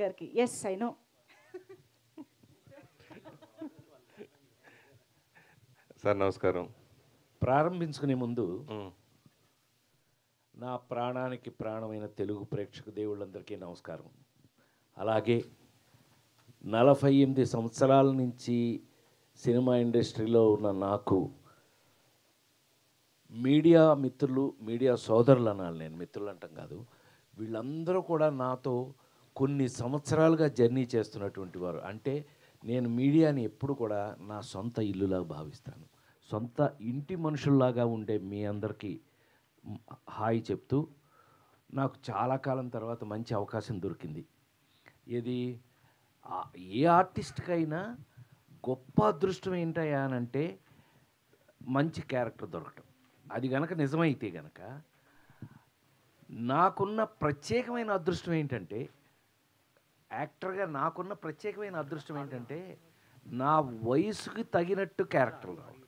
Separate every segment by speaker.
Speaker 1: గారికి yes I know.
Speaker 2: Sir నమస్కారం.
Speaker 3: ప్రారంభించుకునే ముందు నా ప్రాణానికి ప్రాణమైన తెలుగు ప్రేక్షక దేవుళ్ళందరికీ నమస్కారం. అలాగే 48 సంవత్సరాల నుంచి సినిమా ఇండస్ట్రీలో ఉన్న నాకు మీడియా మిత్రులు, మీడియా సోదరులు అనాలి, నేను మిత్రులు అంటాం కాదు, వీళ్ళందరూ కూడా నాతో కొన్ని సంవత్సరాలుగా జర్నీ చేస్తున్నటువంటి వారు. అంటే నేను మీడియాని ఎప్పుడు కూడా నా సొంత ఇల్లులాగా భావిస్తాను. సొంత ఇంటి మనుషుల్లాగా ఉండే మీ అందరికీ హాయ్ చెప్తూ, నాకు చాలా కాలం తర్వాత మంచి అవకాశం దొరికింది. ఇది ఏ ఆర్టిస్ట్కైనా గొప్ప అదృష్టం ఏంటయ్యా అని అంటే మంచి క్యారెక్టర్ దొరకటం. అది గనక నిజమైతే గనక నాకున్న ప్రత్యేకమైన అదృష్టం ఏంటంటే, యాక్టర్గా నాకున్న ప్రత్యేకమైన అదృష్టం ఏంటంటే నా వయసుకి తగినట్టు క్యారెక్టర్లు రావు.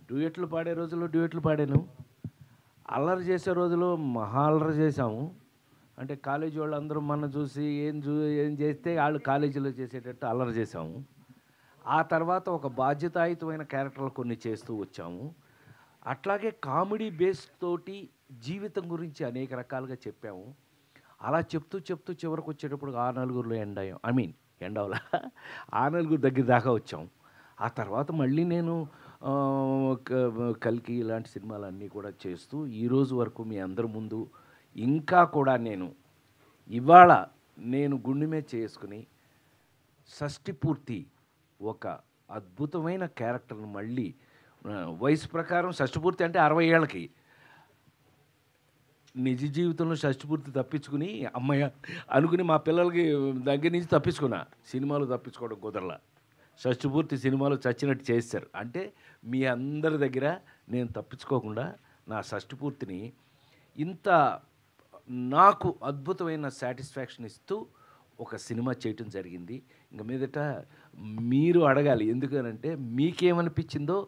Speaker 3: డ్యూయెట్లు పాడే రోజుల్లో డ్యూయెట్లు పాడాను, అల్లరి చేసే రోజులో మహా అల్లరి చేశాము. అంటే కాలేజీ వాళ్ళు అందరూ మన చూసి ఏం చేస్తే వాళ్ళు కాలేజీలో చేసేటట్టు అల్లరి చేసాము. ఆ తర్వాత ఒక బాధ్యతాయుతమైన క్యారెక్టర్లు కొన్ని చేస్తూ వచ్చాము. అట్లాగే కామెడీ బేస్ తోటి జీవితం గురించి అనేక రకాలుగా చెప్పాము. అలా చెప్తూ చివరికి వచ్చేటప్పుడు ఆ నలుగురిలో ఎండవలా ఆ నలుగురు దగ్గర దాకా వచ్చాం. ఆ తర్వాత మళ్ళీ నేను కల్కి ఇలాంటి సినిమాలన్నీ కూడా చేస్తూ ఈరోజు వరకు మీ అందరి ముందు ఇంకా కూడా ఇవాళ నేను గుండె మీద చేసుకుని షష్టి పూర్తి ఒక అద్భుతమైన క్యారెక్టర్ను మళ్ళీ వయసు ప్రకారం షష్టిపూర్తి అంటే 60 ఏళ్ళకి, నిజ జీవితంలో షష్టిపూర్తి తప్పించుకుని అమ్మయ్య అనుకుని మా పిల్లలకి దగ్గర నుంచి తప్పించుకున్నా. సినిమాలు తప్పించుకోవడం కుదరలా. షష్టిపూర్తి సినిమాలు చచ్చినట్టు చేశారు. అంటే మీ అందరి దగ్గర నేను తప్పించుకోకుండా నా షష్టిపూర్తిని ఇంత నాకు అద్భుతమైన సాటిస్ఫాక్షన్ ఇస్తూ ఒక సినిమా చేయటం జరిగింది. ఇంక మీదట మీరు అడగాలి, ఎందుకనంటే మీకేమనిపించిందో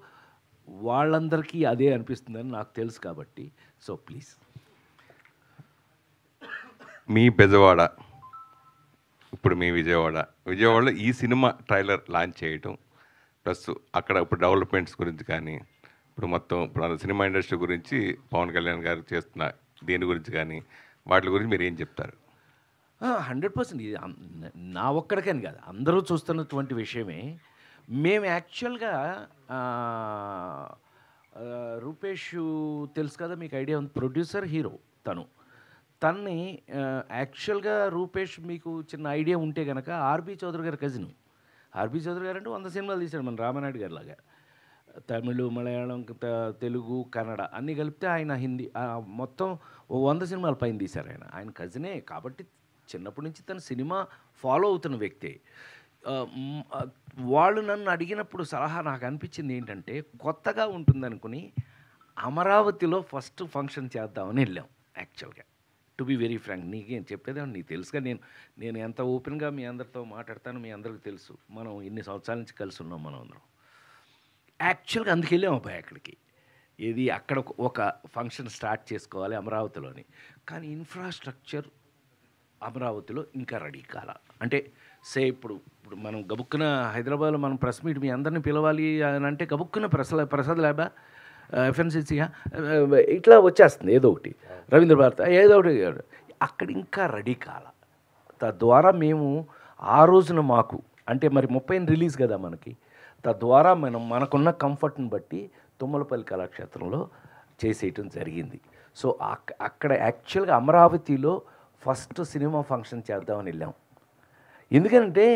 Speaker 3: వాళ్ళందరికీ అదే అనిపిస్తుందని నాకు తెలుసు కాబట్టి. So please.
Speaker 2: మీ బెజవాడ, ఇప్పుడు మీ విజయవాడలో ఈ సినిమా ట్రైలర్ లాంచ్ చేయటం, ప్లస్ అక్కడ ఇప్పుడు డెవలప్మెంట్స్ గురించి కానీ, ఇప్పుడు సినిమా ఇండస్ట్రీ గురించి పవన్ కళ్యాణ్ గారు చేస్తున్న దీని గురించి కానీ, వాటి గురించి మీరు ఏం చెప్తారు?
Speaker 3: 100% ఇది నా ఒక్కడికని కాదు, అందరూ చూస్తున్నటువంటి విషయమే. మేము యాక్చువల్గా రూపేష్ తెలుసు కదా మీకు, ఐడియా ఉంది, ప్రొడ్యూసర్ హీరో తన్ని యాక్చువల్గా రూపేష్ మీకు చిన్న ఐడియా ఉంటే కనుక ఆర్బీ చౌదరి గారి కజిన్. ఆర్బీ చౌదరి గారు అంటే 100 సినిమాలు తీశాడు మన రామానాయుడు గారి లాగా. తమిళ్, మలయాళం, తెలుగు, కన్నడ అన్నీ కలిపితే ఆయన హిందీ మొత్తం 100 సినిమాల పైన తీశారు. ఆయన కజినే కాబట్టి చిన్నప్పటి నుంచి తన సినిమా ఫాలో అవుతున్న వ్యక్తే. వాళ్ళు నన్ను అడిగినప్పుడు సలహా నాకు అనిపించింది ఏంటంటే, కొత్తగా ఉంటుందనుకుని అమరావతిలో ఫస్ట్ ఫంక్షన్ చేద్దామని వెళ్ళాం. యాక్చువల్గా టు బి వెరీ ఫ్రాంక్, నీకేం చెప్పేదాన్ని నీకు తెలుసుగా, నేను ఎంత ఓపెన్గా మీ అందరితో మాట్లాడతాను, మీ అందరికీ తెలుసు. మనం ఇన్ని సంవత్సరాల నుంచి కలిసి ఉన్నాం మనం అందరం. యాక్చువల్గా అందుకు వెళ్ళాం అబ్బాయి అక్కడికి. అక్కడ ఒక ఫంక్షన్ స్టార్ట్ చేసుకోవాలి అమరావతిలోని. కానీ ఇన్ఫ్రాస్ట్రక్చర్ అమరావతిలో ఇంకా రెడీ కాల. అంటే ఇప్పుడు మనం గబుక్కున హైదరాబాద్లో మనం ప్రెస్ మీట్ మీ అందరిని పిలవాలి అని అంటే గబుక్కున ప్రసాద్ ల్యాబా, ఎఫ్ఎన్సీసీగా ఇట్లా వచ్చేస్తుంది ఏదో ఒకటి, రవీంద్ర భారత ఏదో ఒకటి. అక్కడ ఇంకా రెడీ కాల. తద్వారా మేము ఆ రోజున మాకు అంటే మరి 30 రిలీజ్ కదా మనకి, తద్వారా మనకున్న కంఫర్ట్ని బట్టి తుమ్మలపల్లి కళాక్షేత్రంలో చేసేయటం జరిగింది. సో అక్కడ యాక్చువల్గా అమరావతిలో ఫస్ట్ సినిమా ఫంక్షన్ చేద్దామని వెళ్ళాం. ఎందుకంటే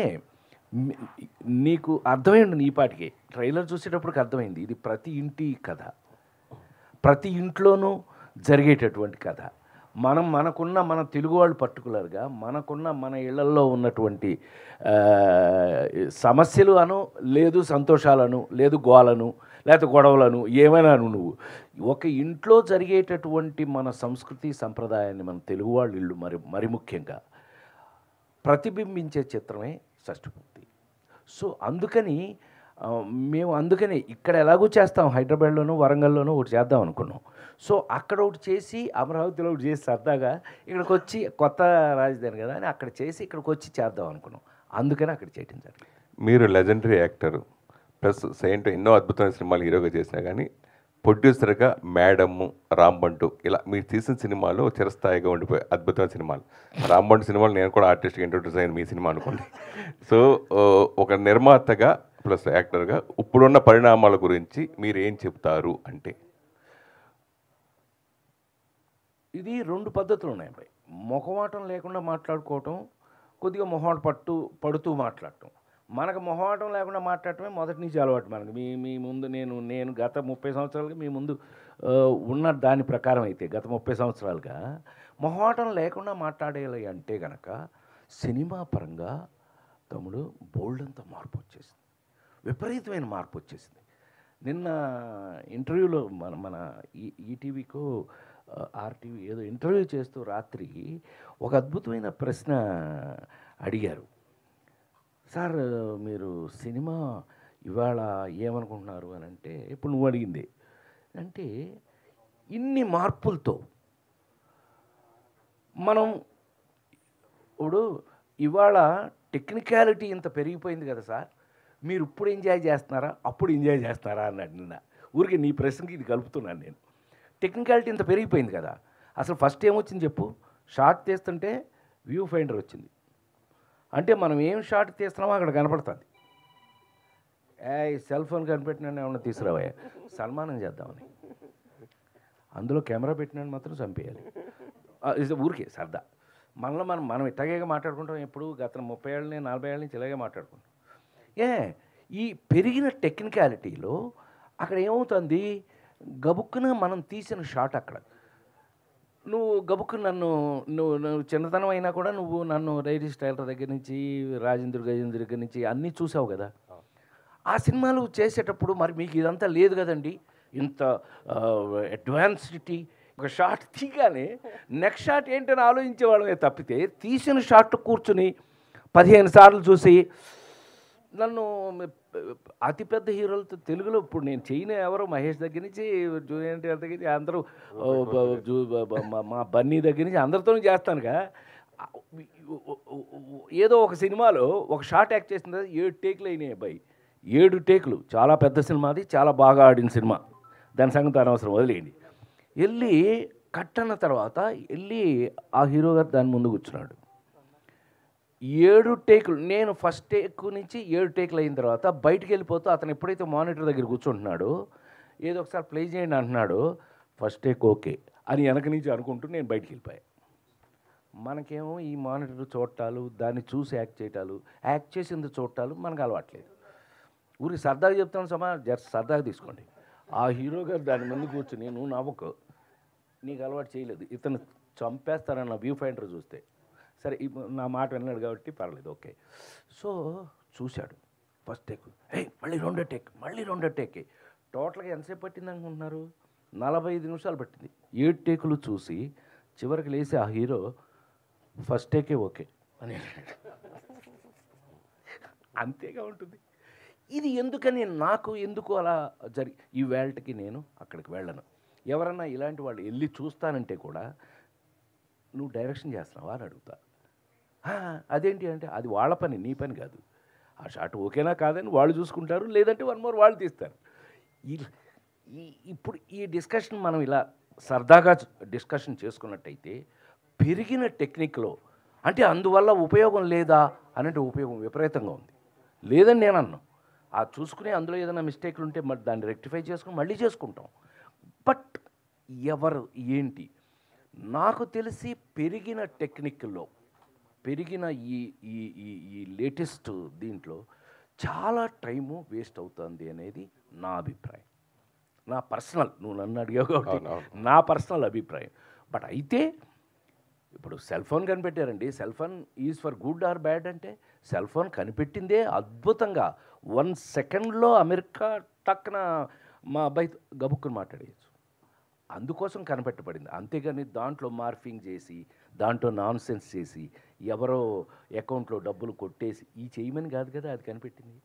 Speaker 3: నీకు అర్థమైంది, ఈ పాటికి ట్రైలర్ చూసేటప్పటికి అర్థమైంది, ఇది ప్రతి ఇంటి కథ, ప్రతి ఇంట్లోనూ జరిగేటటువంటి కథ. మనకున్న మన తెలుగు వాళ్ళు పర్టికులర్గా మన ఇళ్లల్లో ఉన్నటువంటి సమస్యలు లేదు సంతోషాలను, లేదు గోలను, లేకపోతే గొడవలను, ఏమైనా నువ్వు ఒక ఇంట్లో జరిగేటటువంటి మన సంస్కృతి సంప్రదాయాన్ని మన తెలుగు వాళ్ళ ఇళ్ళు మరి ముఖ్యంగా ప్రతిబింబించే చిత్రమే షష్టిపూర్తి. సో అందుకని మేము అందుకనే ఇక్కడ ఎలాగో చేస్తాం, హైదరాబాద్లోనూ వరంగల్లోనూ ఒకటి చేద్దాం అనుకున్నాం. సో అక్కడ ఒకటి చేసి అమరావతిలో ఒకటి చేసి సరదాగా ఇక్కడికి వచ్చి కొత్త రాజధాని కదా అని అక్కడ చేసి ఇక్కడికి వచ్చి చేద్దాం అనుకున్నాం. అందుకని అక్కడ చేయటం జరిగింది.
Speaker 2: మీరు లెజెండరీ యాక్టర్ ప్లస్ సెయింట్ ఎన్నో అద్భుతమైన సినిమాలు హీరోగా చేసినా కానీ ప్రొడ్యూసర్గా మేడమ్, రాంబంటు ఇలా మీరు తీసిన సినిమాలో చిరస్థాయిగా ఉండిపోయే అద్భుతమైన సినిమాలు. రాంబంటు సినిమాలు నేను కూడా ఆర్టిస్ట్గా ఇంట్రొడ్యూస్ అయిన మీ సినిమా అనుకోండి. సో ఒక నిర్మాతగా ప్లస్ యాక్టర్గా ఇప్పుడున్న పరిణామాల గురించి మీరు ఏం చెప్తారు అంటే?
Speaker 3: ఇది 2 పద్ధతులు ఉన్నాయి అబ్బాయి. మొహమాటం లేకుండా మాట్లాడుకోవటం, కొద్దిగా పడుతూ మాట్లాడటం. మనకు మొహమాటం లేకుండా మాట్లాడటమే మొదటి నుంచి అలవాటు మనకి. మీ ముందు నేను గత 30 సంవత్సరాలుగా మీ ముందు ఉన్న దాని ప్రకారం అయితే గత 30 సంవత్సరాలుగా మొహమాటం లేకుండా మాట్లాడేయాలి అంటే గనక సినిమా పరంగా తమ్ముడు బోల్డంత మార్పు వచ్చేసింది, విపరీతమైన మార్పు వచ్చేసింది. నిన్న ఇంటర్వ్యూలో మన ఈటీవీకో ఆర్టీవీ ఏదో ఇంటర్వ్యూ చేస్తూ రాత్రి ఒక అద్భుతమైన ప్రశ్న అడిగారు. సార్ మీరు సినిమా ఇవాళ ఏమనుకుంటున్నారు అని అంటే, ఇప్పుడు నువ్వు అడిగింది అంటే ఇన్ని మార్పులతో మనం ఇప్పుడు ఇవాళ టెక్నికాలిటీ ఇంత పెరిగిపోయింది కదా సార్, మీరు ఇప్పుడు ఎంజాయ్ చేస్తున్నారా అప్పుడు ఎంజాయ్ చేస్తున్నారా అన్నాడు నిన్న. ఊరికి నీ ప్రశ్నకి ఇది కలుపుతున్నాను నేను. టెక్నికాలిటీ ఇంత పెరిగిపోయింది కదా, అసలు ఫస్ట్ ఏమొచ్చింది చెప్పు? షార్ట్ తీస్తుంటే వ్యూ ఫైండర్ వచ్చింది. అంటే మనం ఏం షార్ట్ తీస్తున్నామో అక్కడ కనపడుతుంది. సెల్ ఫోన్ కనిపెట్టినాను ఏమన్నా తీసుకురావా, సన్మానం చేద్దామని. అందులో కెమెరా పెట్టినాను మాత్రం చంపేయాలి. ఊరికే సరదా. మనం ఇట్లాగే మాట్లాడుకుంటాం. ఎప్పుడు గత 30 ఏళ్ళని 40 ఏళ్ళ నుంచి ఇలాగే మాట్లాడుకుంటాం. ఈ పెరిగిన టెక్నికాలిటీలో అక్కడ ఏమవుతుంది, గబుక్కున మనం తీసిన షాట్ అక్కడ నువ్వు గబుక్కు నువ్వు చిన్నతనం అయినా కూడా నువ్వు నన్ను రైరీ స్టైలర్ దగ్గర నుంచి రాజేంద్ర గజేంద్ర దగ్గర నుంచి అన్నీ చూసావు కదా. ఆ సినిమాలు చేసేటప్పుడు మరి మీకు ఇదంతా లేదు కదండి, ఇంత అడ్వాన్సిటీ. ఒక షాట్ తీగానే నెక్స్ట్ షాట్ ఏంటని ఆలోచించేవాళ్ళమే తప్పితే తీసిన షాట్ కూర్చుని 15 సార్లు చూసి నన్ను అతిపెద్ద హీరోలతో తెలుగులో ఇప్పుడు నేను చేయని ఎవరో మహేష్ దగ్గర నుంచి జూనియర్ ఎన్టీఆర్ దగ్గర నుంచి అందరూ మా బన్నీ దగ్గర నుంచి అందరితో చేస్తానుగా. ఏదో ఒక సినిమాలో ఒక షాట్ యాక్ట్ చేసిన తర్వాత 7 టేకులు అయినాయి అబ్బాయి. 7 టేకులు. చాలా పెద్ద సినిమా, అది చాలా బాగా ఆడిన సినిమా, దాని సంగతి అనవసరం వదిలేయండి. వెళ్ళి కట్ అన్న తర్వాత వెళ్ళి ఆ హీరో గారు దాని ముందు కూర్చున్నాడు. 7 టేకులు. నేను ఫస్ట్ టేక్ నుంచి 7 టేకులు అయిన తర్వాత బయటికి వెళ్ళిపోతూ అతను ఎప్పుడైతే మానిటర్ దగ్గర కూర్చుంటున్నాడో ఏదో ఒకసారి ప్లే చేయండి అంటున్నాడు. ఫస్ట్ టేక్ ఓకే అని వెనక నుంచి అనుకుంటూ నేను బయటికి వెళ్ళిపోయాను. మనకేమో ఈ మానిటర్ చూడటాలు, దాన్ని చూసి యాక్ట్ చేసింది చూడటాలు మనకు అలవాట్లేదు. ఊరికి సరదాగా చెప్తాను జస్ట్ సరదాగా తీసుకోండి. ఆ హీరో గారు దాని ముందు కూర్చుని నువ్వు నవ్వకు, నీకు అలవాటు చేయలేదు, ఇతను చంపేస్తారన్న వ్యూ ఫైండర్ చూస్తే. సరే నా మాట విన్నాడు కాబట్టి పర్లేదు, ఓకే. సో చూశాడు ఫస్ట్ టేక్, మళ్ళీ రెండో టేక్. టోటల్గా ఎంతసేపు పట్టింది అనుకుంటున్నారు? 45 నిమిషాలు పట్టింది. 7 టేకులు చూసి చివరికి లేచి ఆ హీరో ఫస్ట్ టేకే ఓకే అని అంతేగా ఉంటుంది. ఇది ఎందుకని ఎందుకు అలా ఈ వేళకి నేను అక్కడికి వెళ్ళను. ఎవరన్నా ఇలాంటి వాళ్ళు వెళ్ళి చూస్తానంటే కూడా నువ్వు డైరెక్షన్ చేస్తున్నావా అని అడుగుతా. అదేంటి అంటే అది వాళ్ళ పని, నీ పని కాదు. ఆ షాట్ ఓకేనా కాదని వాళ్ళు చూసుకుంటారు, లేదంటే 1 మోర్ వాళ్ళు తీస్తారు. ఇప్పుడు ఈ డిస్కషన్ మనం ఇలా సరదాగా డిస్కషన్ చేసుకున్నట్టయితే పెరిగిన టెక్నిక్లో అంటే అందువల్ల ఉపయోగం లేదా అనంటే ఉపయోగం విపరీతంగా ఉంది. లేదని నేను అన్నాను. చూసుకుని అందులో ఏదైనా మిస్టేక్లు ఉంటే మరి దాన్ని రెక్టిఫై చేసుకుని మళ్ళీ చేసుకుంటాం. బట్ ఎవరు ఏంటి నాకు తెలిసి పెరిగిన టెక్నిక్లో పెరిగిన ఈ లేటెస్ట్ దీంట్లో చాలా టైము వేస్ట్ అవుతుంది అనేది నా అభిప్రాయం. నా పర్సనల్, నువ్వు నన్ను అడిగావు కాబట్టి నా పర్సనల్ అభిప్రాయం. బట్ అయితే ఇప్పుడు సెల్ ఫోన్ కనిపెట్టారండి. Cell phone is for good or bad అంటే సెల్ ఫోన్ కనిపెట్టిందే అద్భుతంగా 1 సెకండ్లో అమెరికా టక్కున మా అబ్బాయి గబుక్కుని మాట్లాడేయచ్చు. అందుకోసం కనిపెట్టబడింది. అంతేగాని దాంట్లో మార్ఫింగ్ చేసి దాంట్లో నాన్ సెన్స్ చేసి ఎవరో అకౌంట్లో డబ్బులు కొట్టేసి ఈ చేయమని కాదు కదా అది కనిపెట్టింది.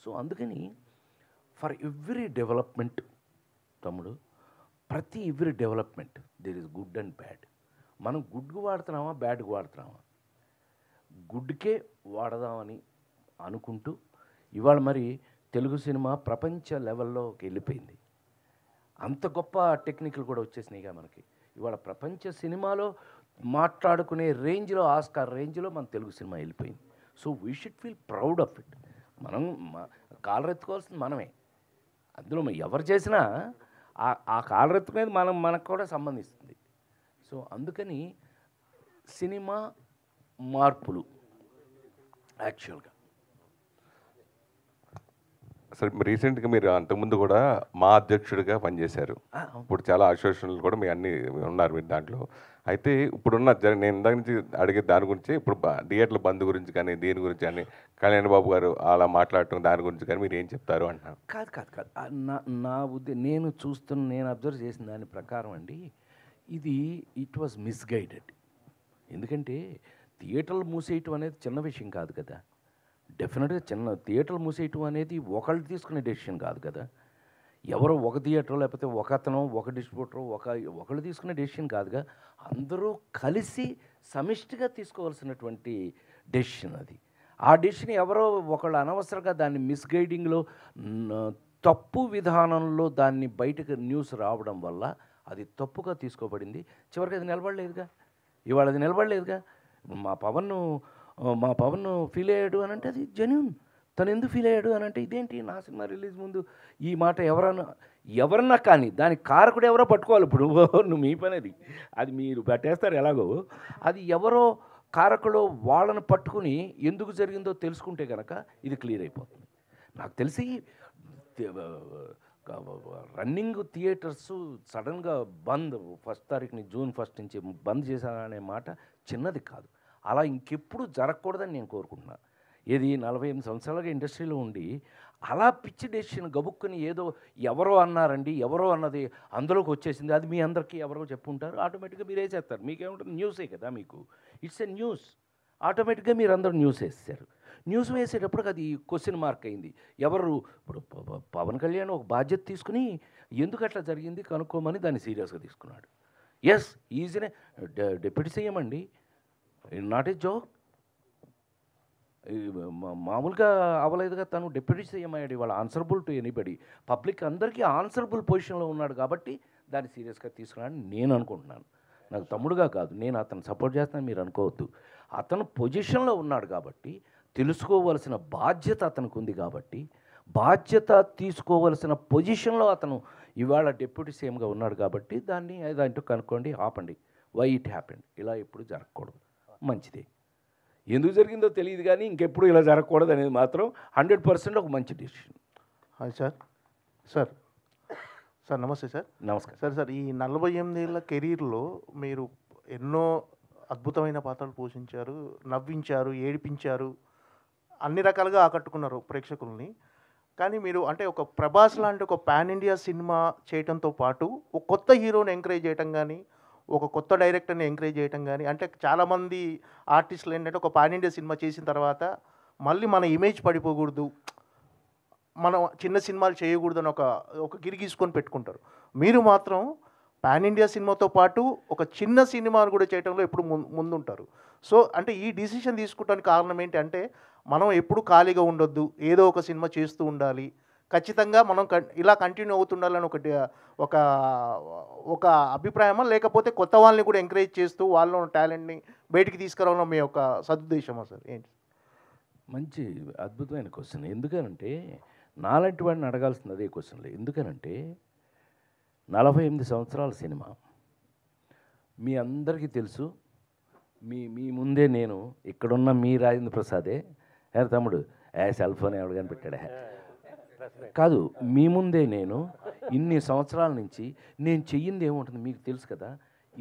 Speaker 3: సో అందుకని ఫర్ ఎవ్రీ డెవలప్మెంట్ తమ్ముడు, ప్రతి every development there is good and bad. మనం గుడ్కు వాడుతున్నామా బ్యాడ్కి వాడుతున్నామా? గుడ్కే వాడదామని అనుకుంటూ ఇవాళ మరి తెలుగు సినిమా ప్రపంచ లెవెల్లోకి వెళ్ళిపోయింది. అంత గొప్ప టెక్నిక్లు కూడా వచ్చేసినాయిగా మనకి. ఇవాళ ప్రపంచ సినిమాలో మాట్లాడుకునే రేంజ్లో, ఆస్కార్ రేంజ్లో మన తెలుగు సినిమా వెళ్ళిపోయింది. So we should feel proud of it. మనం కాలరెత్తుకోవాల్సింది మనమే. అందులో ఎవరు చేసినా ఆ కాలరెత్తుకునేది మనకు కూడా సంబంధిస్తుంది. సో అందుకని సినిమా మార్పులు యాక్చువల్గా.
Speaker 2: సార్ రీసెంట్గా మీరు అంతకుముందు కూడా మా అధ్యక్షుడిగా పనిచేశారు. ఇప్పుడు చాలా అసోసియేషన్లు కూడా మీ అన్ని ఉన్నారు మీరు దాంట్లో. అయితే ఇప్పుడున్న నేను ఇందాక నుంచి అడిగే దాని గురించి, ఇప్పుడు థియేటర్ల బంద్ గురించి కానీ దీని గురించి కానీ కళ్యాణ్ బాబు గారు అలా మాట్లాడటం దాని గురించి కానీ మీరు ఏం చెప్తారు అంటున్నారు?
Speaker 3: కాదు నా నేను అబ్జర్వ్ చేసిన దాని ప్రకారం అండి, ఇది ఇట్ వాజ్ మిస్గైడెడ్. ఎందుకంటే థియేటర్లు మూసేయటం అనేది చిన్న విషయం కాదు కదా. డెఫినెట్గా థియేటర్లు మూసేయటం అనేది ఒకళ్ళు తీసుకునే డెసిషన్ కాదు కదా. ఎవరో ఒక థియేటర్ లేకపోతే ఒక అతను ఒక డిస్ట్రిబ్యూటర్ ఒకళ్ళు తీసుకునే డెసిషన్ కాదుగా. అందరూ కలిసి సమిష్టిగా తీసుకోవాల్సినటువంటి డెసిషన్ అది. ఆ డెసిషన్ ఎవరో ఒకళ్ళు అనవసరంగా దాన్ని మిస్గైడింగ్లో, తప్పు విధానంలో దాన్ని బయటకు న్యూస్ రావడం వల్ల అది తప్పుగా తీసుకోబడింది. చివరికి అది నిలబడలేదుగా. ఇవాళ అది నిలబడలేదుగా. మా పవన్ ఫీల్ అయ్యాడు అని అంటే అది జెన్యూన్. తను ఎందుకు ఫీల్ అయ్యాడు అని అంటే, ఇదేంటి నా సినిమా రిలీజ్ ముందు ఈ మాట ఎవరన్నా కానీ దానికి కారకుడు ఎవరో పట్టుకోవాలి. ఇప్పుడు నువ్వు మీ పనేది, అది మీరు పట్టేస్తారు ఎలాగో. అది ఎవరో కారకుడు వాళ్ళని పట్టుకుని ఎందుకు జరిగిందో తెలుసుకుంటే కనుక ఇది క్లియర్ అయిపోతుంది. నాకు తెలిసి రన్నింగ్ థియేటర్స్ సడన్గా బంద్ 1st తారీఖుని జూన్ 1 నుంచి బంద్ చేశారనే మాట చిన్నది కాదు. అలా ఇంకెప్పుడు జరగకూడదని నేను కోరుకుంటున్నాను. ఏది 48 సంవత్సరాలుగా ఇండస్ట్రీలో ఉండి అలా పిచ్చి డెసిషన్ గబుక్కుని ఏదో ఎవరో అన్నారండి, ఎవరో అన్నది అందులోకి వచ్చేసింది, అది మీ అందరికీ ఎవరో చెప్పుంటారు, ఆటోమేటిక్గా మీరు వేసేస్తారు. మీకేముంటుంది, న్యూసే కదా మీకు. It's a news. ఆటోమేటిక్గా మీరు అందరూ న్యూస్ వేసేసారు. న్యూస్ వేసేటప్పుడు అది క్వశ్చన్ మార్క్ అయింది. ఎవరు ఇప్పుడు పవన్ కళ్యాణ్ ఒక బాధ్యత తీసుకుని ఎందుకు అట్లా జరిగింది కనుక్కోమని దాన్ని సీరియస్గా తీసుకున్నాడు. ఎస్, ఈజీనే డిప్యూటీ సీఎం అండి, నాట్ ఏ జోక్. మామూలుగా అవ్వలేదుగా. తను డిప్యూటీ సీఎం అయ్యాడు. ఇవాళ ఆన్సరబుల్ టు ఎనీబడి. పబ్లిక్ అందరికీ ఆన్సరబుల్ పొజిషన్లో ఉన్నాడు కాబట్టి దాన్ని సీరియస్గా తీసుకున్నాడని నేను అనుకుంటున్నాను. నాకు తమ్ముడుగా కాదు, నేను అతను సపోర్ట్ చేస్తాను మీరు అనుకోవద్దు. అతను పొజిషన్లో ఉన్నాడు కాబట్టి, తెలుసుకోవలసిన బాధ్యత అతనికి ఉంది కాబట్టి, బాధ్యత తీసుకోవలసిన పొజిషన్లో అతను ఇవాళ డిప్యూటీ సీఎంగా ఉన్నాడు కాబట్టి దాన్ని ఏదంటూ కనుక్కోండి, ఆపండి. Why it happened. ఇలా ఎప్పుడు జరగకూడదు. మంచిదే. ఎందుకు జరిగిందో తెలియదు కానీ ఇంకెప్పుడు ఇలా జరగకూడదు అనేది మాత్రం 100% ఒక మంచి డిసిషన్.
Speaker 1: హాయ్ సార్ నమస్తే సార్.
Speaker 3: నమస్కారం
Speaker 1: సార్ ఈ 48 ఏళ్ళ కెరీర్లో మీరు ఎన్నో అద్భుతమైన పాత్రలు పోషించారు, నవ్వించారు, ఏడిపించారు, అన్ని రకాలుగా ఆకట్టుకున్నారు ప్రేక్షకుల్ని. కానీ మీరు అంటే ఒక ప్రభాస్ లాంటి ఒక పాన్ ఇండియా సినిమా చేయడంతో పాటు ఒక కొత్త హీరోని ఎంకరేజ్ చేయటం కానీ, ఒక కొత్త డైరెక్టర్ని ఎంకరేజ్ చేయటం కానీ, అంటే చాలామంది ఆర్టిస్టులు ఏంటంటే ఒక పాన్ ఇండియా సినిమా చేసిన తర్వాత మళ్ళీ మన ఇమేజ్ పడిపోకూడదు, మనం చిన్న సినిమాలు చేయకూడదు అని ఒక గిరిగీసుకొని పెట్టుకుంటారు. మీరు మాత్రం పాన్ ఇండియా సినిమాతో పాటు ఒక చిన్న సినిమాను కూడా చేయడంలో ఎప్పుడు ముందుంటారు. సో అంటే ఈ డిసిషన్ తీసుకోవడానికి కారణం ఏంటి అంటే, మనం ఎప్పుడు ఖాళీగా ఉండొద్దు, ఏదో ఒక సినిమా చేస్తూ ఉండాలి, ఖచ్చితంగా మనం ఇలా కంటిన్యూ అవుతుండాలని ఒక అభిప్రాయమా, లేకపోతే కొత్త వాళ్ళని కూడా ఎంకరేజ్ చేస్తూ వాళ్ళ టాలెంట్ని బయటికి తీసుకురావడం మీ యొక్క సదుద్దేశమా సార్? ఏంటి?
Speaker 3: మంచి అద్భుతమైన క్వశ్చన్. ఎందుకనంటే నాలాంటి వాడిని అడగాల్సింది అదే క్వశ్చన్లు. ఎందుకనంటే 48 సంవత్సరాల సినిమా మీ అందరికీ తెలుసు. మీ ముందే నేను ఇక్కడున్న మీ రాజేంద్ర ప్రసాదే తమ్ముడు సెల్ ఫోన్ ఎవడు కనిపెట్టాడే కాదు, మీ ముందే నేను ఇన్ని సంవత్సరాల నుంచి నేను చెయ్యింది ఏముంటుంది మీకు తెలుసు కదా.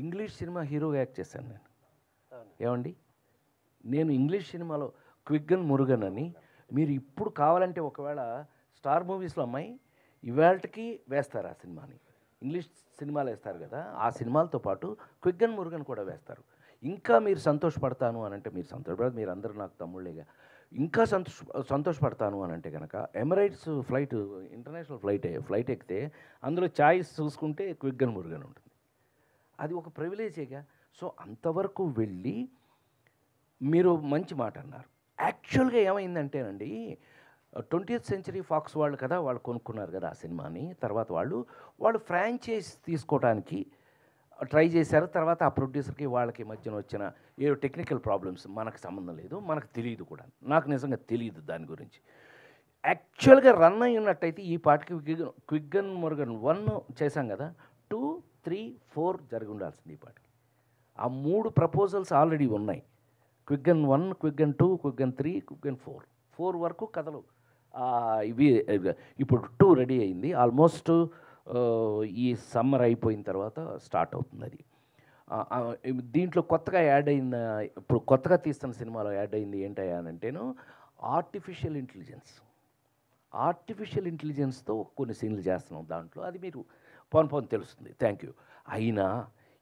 Speaker 3: ఇంగ్లీష్ సినిమా హీరోగా యాక్ట్ చేశాను నేను. ఏమండి, నేను ఇంగ్లీష్ సినిమాలో క్విగ్గన్ మురుగన్ అని, మీరు ఇప్పుడు కావాలంటే ఒకవేళ స్టార్ మూవీస్లో అమ్మాయి ఇవాళకి వేస్తారు ఆ సినిమాని. ఇంగ్లీష్ సినిమాలు వేస్తారు కదా, ఆ సినిమాలతో పాటు క్విగ్గన్ మురుగన్ కూడా వేస్తారు. ఇంకా మీరు సంతోషపడతాను అని అంటే, మీరు సంతోషపడదు, మీరు అందరూ నాకు తమ్ముళ్ళేగా. ఇంకా సంతోషపడతాను అని అంటే కనుక ఎమిరేట్స్ ఫ్లైట్, ఇంటర్నేషనల్ ఫ్లైట్ ఎక్కితే అందులో చాయిస్ చూసుకుంటే క్విగ్గన్ మురుగన్ ఉంటుంది. అది ఒక ప్రివిలేజేగా. సో అంతవరకు వెళ్ళి మీరు మంచి మాట అన్నారు. యాక్చువల్గా ఏమైందంటేనండి, 20th సెంచరీ ఫాక్స్ వాళ్ళు కదా, వాళ్ళు కొనుక్కున్నారు కదా ఆ సినిమాని. తర్వాత వాళ్ళు ఫ్రాంచైజ్ తీసుకోవడానికి ట్రై చేశారు. తర్వాత ఆ ప్రొడ్యూసర్కి వాళ్ళకి మధ్యన వచ్చిన ఏ టెక్నికల్ ప్రాబ్లమ్స్ మనకు సంబంధం లేదు, మనకు తెలియదు కూడా. నాకు నిజంగా తెలియదు దాని గురించి. యాక్చువల్గా రన్ అయి ఉన్నట్టయితే ఈ పాటికి క్విగ్గన్ మురుగన్ 1 చేశాం కదా, 2, 3, 4 జరిగి ఉండాల్సింది ఈ పాటికి. ఆ 3 ప్రపోజల్స్ ఆల్రెడీ ఉన్నాయి. క్విగ్గన్ 1, క్విగ్గన్ 2, క్విగ్గన్ 3, క్విగ్గన్ 4 వరకు కథలు ఇవి. ఇప్పుడు 2 రెడీ అయింది. ఆల్మోస్ట్ ఈ సమ్మర్ అయిపోయిన తర్వాత స్టార్ట్ అవుతుంది అది. దీంట్లో కొత్తగా యాడ్ అయిన, ఇప్పుడు కొత్తగా తీస్తున్న సినిమాలో యాడ్ అయింది ఏంటయ్యా అని అంటేను, ఆర్టిఫిషియల్ ఇంటెలిజెన్స్తో కొన్ని సీన్లు చేస్తున్నాం దాంట్లో. అది మీరు పోను తెలుస్తుంది. Thank you. అయినా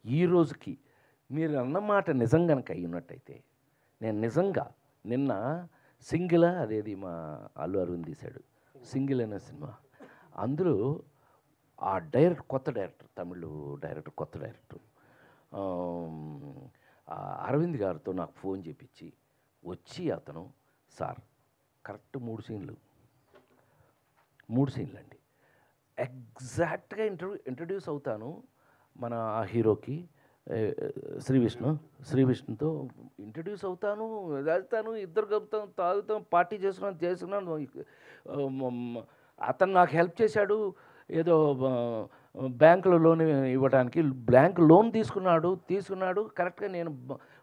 Speaker 3: ఈ రోజుకి మీరు అన్నమాట నిజం కనుక అయి ఉన్నట్టయితే, నేను నిజంగా నిన్న సింగిల్, అదేది మా అల్లు అరవింద్ తీశాడు సింగిల్ అనే సినిమా, అందులో ఆ కొత్త డైరెక్టర్, తమిళ్ డైరెక్టర్, కొత్త డైరెక్టర్ అరవింద్ గారితో నాకు ఫోన్ చేపించి వచ్చి అతను, సార్ కరెక్ట్ 3 సీన్లు అండి, ఎగ్జాక్ట్గా ఇంట్రడ్యూస్ అవుతాను మన ఆ హీరోకి, శ్రీ విష్ణుతో ఇంట్రడ్యూస్ అవుతాను, వెళ్తాను, ఇద్దరు కలుపుతాం, తాగుతాం, పార్టీ చేసుకున్నాను. అతను నాకు హెల్ప్ చేశాడు, ఏదో బ్యాంకులో లోన్ ఇవ్వడానికి. బ్యాంక్ లోన్ తీసుకున్నాడు కరెక్ట్గా. నేను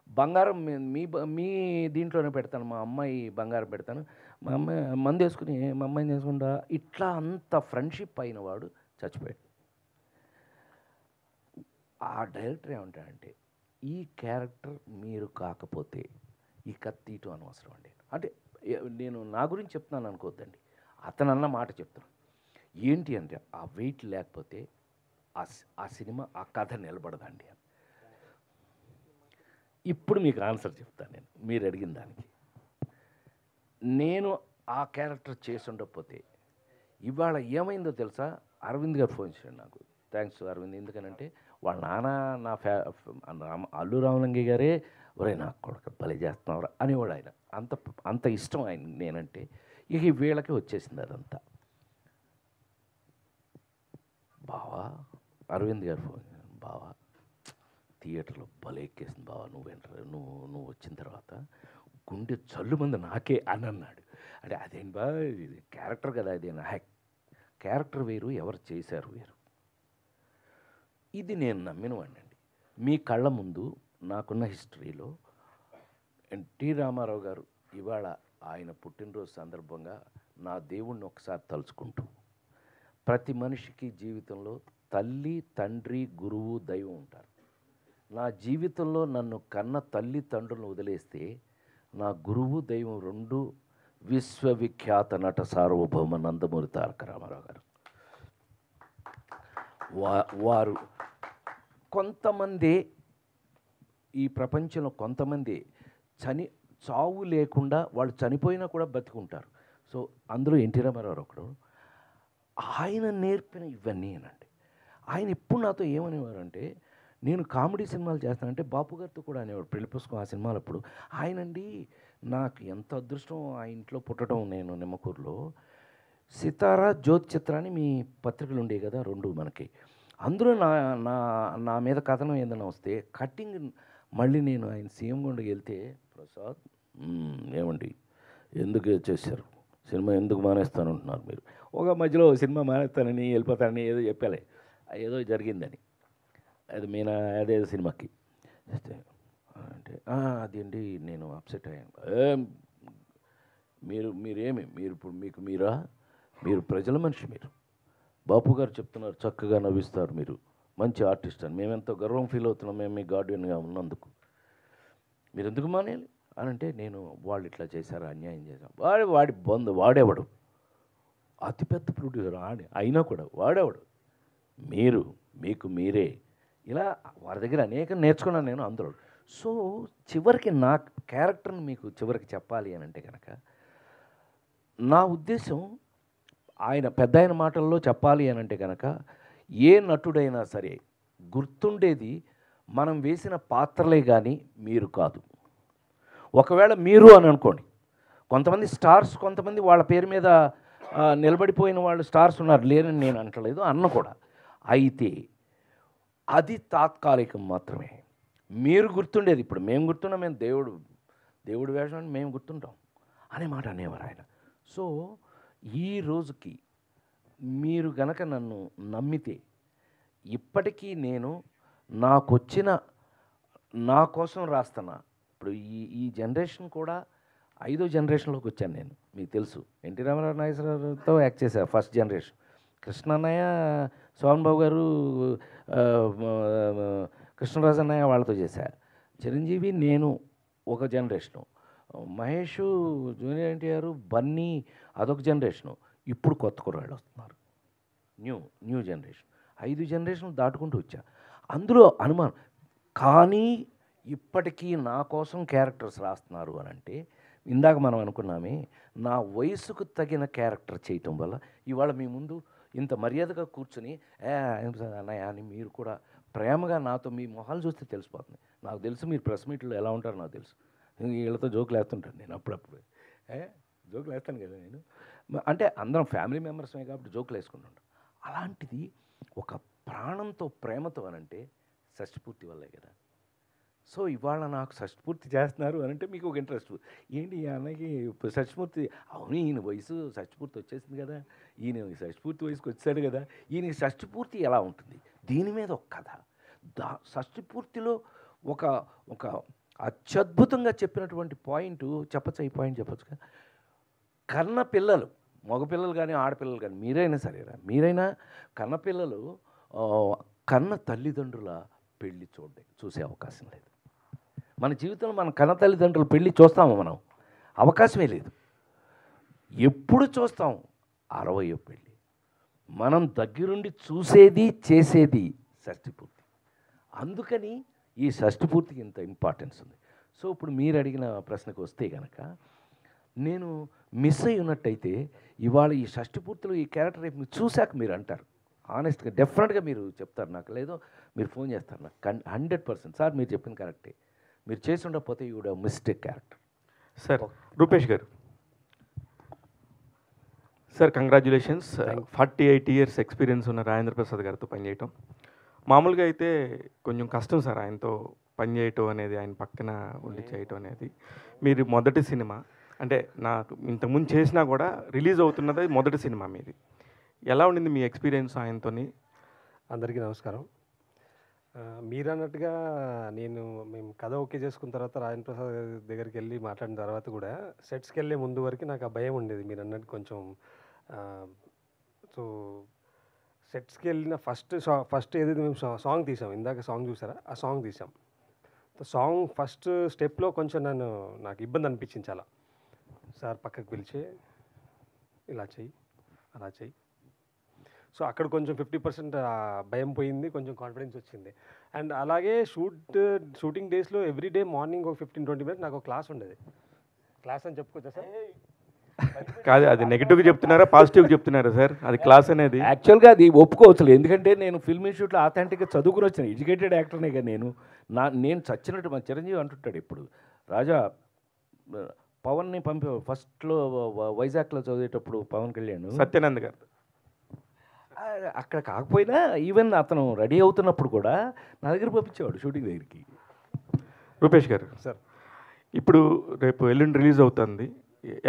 Speaker 3: బంగారం మీ దీంట్లోనే పెడతాను, మా అమ్మాయి బంగారం పెడతాను, మా అమ్మాయి మందు వేసుకుని మా అమ్మాయిని చేసుకుంటా. ఇట్లా అంత ఫ్రెండ్షిప్ అయిన వాడు చచ్చిపోయాడు. ఆ డైరెక్టర్ ఏమంటాడంటే, ఈ క్యారెక్టర్ మీరు కాకపోతే ఈ కత్తిటు అనవసరం అండి. అంటే నేను నా గురించి చెప్తున్నాను అనుకోవద్దండి, అతను అన్న మాట చెప్తాను. ఏంటి అంటే, ఆ వెయిట్ లేకపోతే ఆ సినిమా, ఆ కథ నిలబడదండి అని. ఇప్పుడు మీకు ఆన్సర్ చెప్తాను నేను, మీరు అడిగిన దానికి. నేను ఆ క్యారెక్టర్ చేసి ఉండకపోతే ఇవాళ ఏమైందో తెలుసా? అరవింద్ గారు ఫోన్ చేశాడు నాకు. థ్యాంక్స్ అరవింద్, ఎందుకనంటే వాళ్ళ నాన్న నా అల్లు రామలింగయ్య గారే, ఒరే నాకు కొడుకు భలే చేస్తున్నావురా అనేవాడు ఆయన. అంత ఇష్టం ఆయన నేనంటే. ఇక వీళ్ళకి వచ్చేసింది అదంతా. బావా, అరవింద్ గారు ఫోన్, బావా థియేటర్లో భలే ఎక్కేసింది బావా, నువ్వు వచ్చిన తర్వాత గుండె జల్లు మంది నాకే అని అన్నాడు. అంటే అదేంటి బా, ఇది క్యారెక్టర్ కదా, అది నా క్యారెక్టర్ వేరు, ఎవరు చేశారు వేరు. ఇది నేను నమ్మినవాడినండి. మీ కళ్ళ ముందు నాకున్న హిస్టరీలో ఎన్టీ రామారావు గారు ఇవాళ ఆయన పుట్టినరోజు సందర్భంగా నా దేవుణ్ణి ఒకసారి తలుచుకుంటూ, ప్రతి మనిషికి జీవితంలో తల్లి, తండ్రి, గురువు, దైవం ఉంటారు. నా జీవితంలో నన్ను కన్న తల్లి తండ్రులను వదిలేస్తే నా గురువు, దైవం 2 విశ్వవిఖ్యాత నట సార్వభౌమ నందమూరి తారక రామారావు గారు. వారు కొంతమంది, ఈ ప్రపంచంలో కొంతమంది చావు లేకుండా వాళ్ళు చనిపోయినా కూడా బతికుంటారు. సో అందులో ఎన్టీ రామారావు ఒకడు. ఆయన నేర్పిన ఇవన్నీ అనండి. ఆయన ఇప్పుడు నాతో ఏమనేవారంటే, నేను కామెడీ సినిమాలు చేస్తానంటే బాపు గారితో కూడా అనేవాడు. పెళ్లి పుస్తకం ఆ సినిమాలప్పుడు ఆయనండి, నాకు ఎంత అదృష్టం ఆ ఇంట్లో పుట్టడం. నేను నిమ్మకూరులో సితారా, జ్యోతి చిత్ర అని మీ పత్రికలు ఉండేవి కదా 2 మనకి. అందులో నా మీద కథనం ఏదైనా వస్తే కట్టింగ్, మళ్ళీ నేను ఆయన సీఎం గుండెకి వెళ్తే, ప్రసాద్ ఏమండి ఎందుకు చేశారు, సినిమా ఎందుకు మానేస్తానంటున్నారు మీరు? ఒక మధ్యలో సినిమా మానేస్తానని వెళ్ళిపోతానని ఏదో చెప్పాలి, ఏదో జరిగిందని. అది అదేదో సినిమాకి అంటే అదేంటి నేను అప్సెట్ అయ్యాను. మీరు ఇప్పుడు మీరు ప్రజల మనిషి, మీరు బాపు గారు చెప్తున్నారు, చక్కగా నవ్విస్తారు, మీరు మంచి ఆర్టిస్ట్ అని మేమెంతో గర్వం ఫీల్ అవుతున్నాం, మేము మీ గార్డియన్గా ఉన్నందుకు. మీరు ఎందుకు మానేయాలి అని అంటే, నేను వాళ్ళు ఇట్లా చేశారు, అన్యాయం చేశారు. వాడి వాడేవాడు అతిపెద్ద ప్రొడ్యూసర్ అయినా కూడా వాడేవాడు. మీకు మీరే ఇలా వారి దగ్గర అనేకం నేర్చుకున్నాను నేను. అందులో సో చివరికి నా క్యారెక్టర్ని మీకు చివరికి చెప్పాలి అని అంటే కనుక నా ఉద్దేశం ఆయన పెద్ద ఆయన మాటల్లో చెప్పాలి అని అంటే కనుక ఏ నటుడైనా సరే గుర్తుండేది మనం వేసిన పాత్రలే కానీ మీరు కాదు. ఒకవేళ మీరు అని అనుకోండి, కొంతమంది స్టార్స్, కొంతమంది వాళ్ళ పేరు మీద నిలబడిపోయిన వాళ్ళు స్టార్స్ ఉన్నారు, లేరని నేను అంటలేదు, అన్న కూడా. అయితే అది తాత్కాలికం మాత్రమే. మీరు గుర్తుండేది, ఇప్పుడు మేము గుర్తున్నాం, మేము దేవుడు వేషం అని మేము గుర్తుంటాం అనే మాట అనేవారు ఆయన. సో ఈ రోజుకి మీరు గనక నన్ను నమ్మితే ఇప్పటికీ నేను నాకొచ్చిన నా కోసం రాస్తున్నా. ఇప్పుడు ఈ జనరేషన్ కూడా 5వ జనరేషన్లోకి వచ్చాను నేను. మీకు తెలుసు, ఎన్టీ రామారావు నాగేశ్వరరావుతో యాక్ట్ చేశాను ఫస్ట్ జనరేషన్. కృష్ణన్నయ్య, సోహన్ బాబు గారు, కృష్ణరాజు అన్నయ్య వాళ్ళతో చేశా. చిరంజీవి, నేను ఒక జనరేషను, మహేష్, జూనియర్ ఎన్టీఆర్, బన్నీ అదొక జనరేషను. ఇప్పుడు కొత్త కుర్రాళ్ళు వస్తున్నారు, న్యూ జనరేషన్. 5 జనరేషన్లు దాటుకుంటూ వచ్చా. అందులో అనుమానం. కానీ ఇప్పటికీ నా కోసం క్యారెక్టర్స్ రాస్తున్నారు అని అంటే, ఇందాక మనం అనుకున్నామే, నా వయసుకు తగిన క్యారెక్టర్ చేయటం వల్ల ఇవాళ మీ ముందు ఇంత మర్యాదగా కూర్చొని అన్నయ్య అని మీరు కూడా ప్రేమగా నాతో మీ మొహాలు చూస్తే తెలిసిపోతుంది. నాకు తెలుసు మీరు ప్రెస్ మీట్లో ఎలా ఉంటారో నాకు తెలుసు. వీళ్ళతో జోకులు వేస్తుంటాను నేను అప్పుడప్పుడు. జోకులు వేస్తాను కదా నేను, అంటే అందరం ఫ్యామిలీ మెంబర్స్మే కాబట్టి జోకులు వేసుకుంటుంటాం. అలాంటిది ఒక ప్రాణంతో ప్రేమతో అనంటే షష్ఠపూర్తి వల్లే కదా. సో ఇవాళ నాకు షష్ఠపూర్తి చేస్తున్నారు అని అంటే మీకు ఒక ఇంట్రెస్ట్. ఏంటి ఈ అన్నకి షష్ఠపూర్తి? అవును, ఈయన వయసు షష్ఠపూర్తి వచ్చేసింది కదా, ఈయన షష్ఠపూర్తి వయసుకి వచ్చాడు కదా, ఈయనకి షష్ఠపూర్తి ఎలా ఉంటుంది, దీని మీద ఒక కథ. షష్ఠపూర్తిలో ఒక ఒక అత్యద్భుతంగా చెప్పినటువంటి పాయింట్ చెప్పచ్చు. ఈ పాయింట్ చెప్పచ్చుగా, కన్న పిల్లలు, మగపిల్లలు కానీ ఆడపిల్లలు కానీ మీరైనా సరేరా, మీరైనా కన్నపిల్లలు కన్న తల్లిదండ్రుల పెళ్ళి చూసే అవకాశం లేదు. మన జీవితంలో మన కన్న తల్లిదండ్రుల పెళ్ళి చూస్తాము మనం, అవకాశమే లేదు. ఎప్పుడు చూస్తాం? 60వ పెళ్ళి. మనం దగ్గరుండి చూసేది చేసేది షష్ఠపూర్తి. అందుకని ఈ షష్ఠపూర్తికి ఇంత ఇంపార్టెన్స్ ఉంది. సో ఇప్పుడు మీరు అడిగిన ప్రశ్నకు వస్తే కనుక, నేను మిస్ అయి ఉన్నట్టయితే ఇవాళ ఈ షష్ఠపూర్తిలో ఈ క్యారెక్టర్ రేపు మీరు చూశాక మీరు అంటారు, ఆనెస్ట్గా డెఫినెట్గా మీరు చెప్తారు నాకు, లేదో మీరు ఫోన్ చేస్తారు నాకు 100%. సార్ మీరు చెప్పింది కరెక్టే, మీరు చేసి ఉండకపోతే you would have mistake character.
Speaker 4: Sir Rupesh garu, sir congratulations. 48 years experience ఉన్న రాజేంద్ర ప్రసాద్ గారితో పనిచేయటం మామూలుగా అయితే కొంచెం కష్టం సార్. ఆయనతో పనిచేయటం అనేది, ఆయన పక్కన ఉండి చేయటం అనేది. మీరు మొదటి సినిమా అంటే నాకు ఇంతకుముందు చేసినా కూడా రిలీజ్ అవుతున్నది మొదటి సినిమా మీది. ఎలా ఉండింది మీ ఎక్స్పీరియన్స్ ఆయనతోని?
Speaker 5: అందరికీ నమస్కారం. మీరు అన్నట్టుగా మేము కథ ఓకే చేసుకున్న తర్వాత రాజేంద్ర ప్రసాద్ దగ్గరికి వెళ్ళి మాట్లాడిన తర్వాత కూడా సెట్స్కి వెళ్ళే ముందు వరకు నాకు ఆ భయం ఉండేది. మీరు అన్నట్టు కొంచెం సో సెట్స్కి వెళ్ళిన ఫస్ట్ ఏదైతే మేము సాంగ్ తీసాం, ఇందాక సాంగ్ చూసారా, ఆ సాంగ్ తీసాం. సాంగ్ ఫస్ట్ స్టెప్లో కొంచెం నాకు ఇబ్బంది అనిపించింది చాలా. సార్ పక్కకు పిలిచి ఇలా చెయ్యి, అలా చెయ్యి. సో అక్కడ కొంచెం 50% భయం పోయింది, కొంచెం కాన్ఫిడెన్స్ వచ్చింది. అండ్ అలాగే షూటింగ్ డేస్లో ఎవ్రీడే మార్నింగ్ ఒక 15-20 minutes నాకు ఒక క్లాస్ ఉండేది. క్లాస్ అని చెప్పుకోవచ్చా సార్?
Speaker 4: కాదు, అది నెగిటివ్గా చెప్తున్నారా పాజిటివ్గా చెప్తున్నారా సార్? అది క్లాస్ అనేది
Speaker 3: యాక్చువల్గా అది ఒప్పుకోవచ్చు. ఎందుకంటే నేను ఫిల్మ్ ఇన్స్టిట్యూట్లో ఆథెంటిక్గా చదువుకుని వచ్చాను, ఎడ్యుకేటెడ్ యాక్టర్నే కదా నేను చచ్చినట్టు. మా చిరంజీవి అంటుంటాడు ఇప్పుడు, రాజా పవన్ని ఫస్ట్లో వైజాగ్లో చదివేటప్పుడు పవన్ కళ్యాణ్
Speaker 4: సత్యానంద్ గారు
Speaker 3: అక్కడ కాకపోయినా ఈవెన్ అతను రెడీ అవుతున్నప్పుడు కూడా నా దగ్గర పంపించేవాడు షూటింగ్ దగ్గరికి.
Speaker 4: రూపేష్ గారు
Speaker 5: సార్,
Speaker 4: ఇప్పుడు రేపు ఎల్లుండి రిలీజ్ అవుతుంది,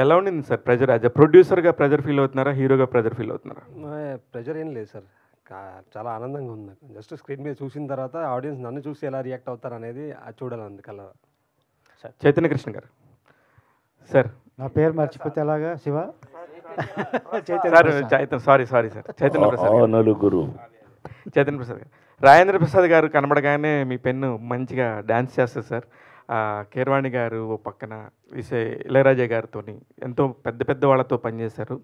Speaker 4: ఎలా ఉండింది సార్ ప్రెజర్? యాజ్ అ ప్రొడ్యూసర్గా ప్రెజర్ ఫీల్ అవుతున్నారా, హీరోగా ప్రెజర్ ఫీల్ అవుతున్నారా?
Speaker 5: ప్రెజర్ ఏం లేదు సార్, చాలా ఆనందంగా ఉంది నాకు. జస్ట్ స్క్రీన్ మీద చూసిన తర్వాత ఆడియన్స్ నన్ను చూసి ఎలా రియాక్ట్ అవుతారు అనేది అది చూడాలి. అందుకల్లా
Speaker 4: చైతన్య కృష్ణ గారు సార్.
Speaker 6: నా పేరు మర్చిపోతే ఎలాగా? శివ
Speaker 4: సారీ సార్, చైతన్య ప్రసాద్
Speaker 3: నలుగురు.
Speaker 4: చైతన్య ప్రసాద్ గారు, రాజేంద్ర ప్రసాద్ గారు కనబడగానే మీ పెన్ను మంచిగా డ్యాన్స్ చేస్తారు సార్. కీరవాణి గారు ఓ పక్కన, ఇళయరాజా గారితో ఎంతో పెద్ద పెద్ద వాళ్ళతో పనిచేశారు.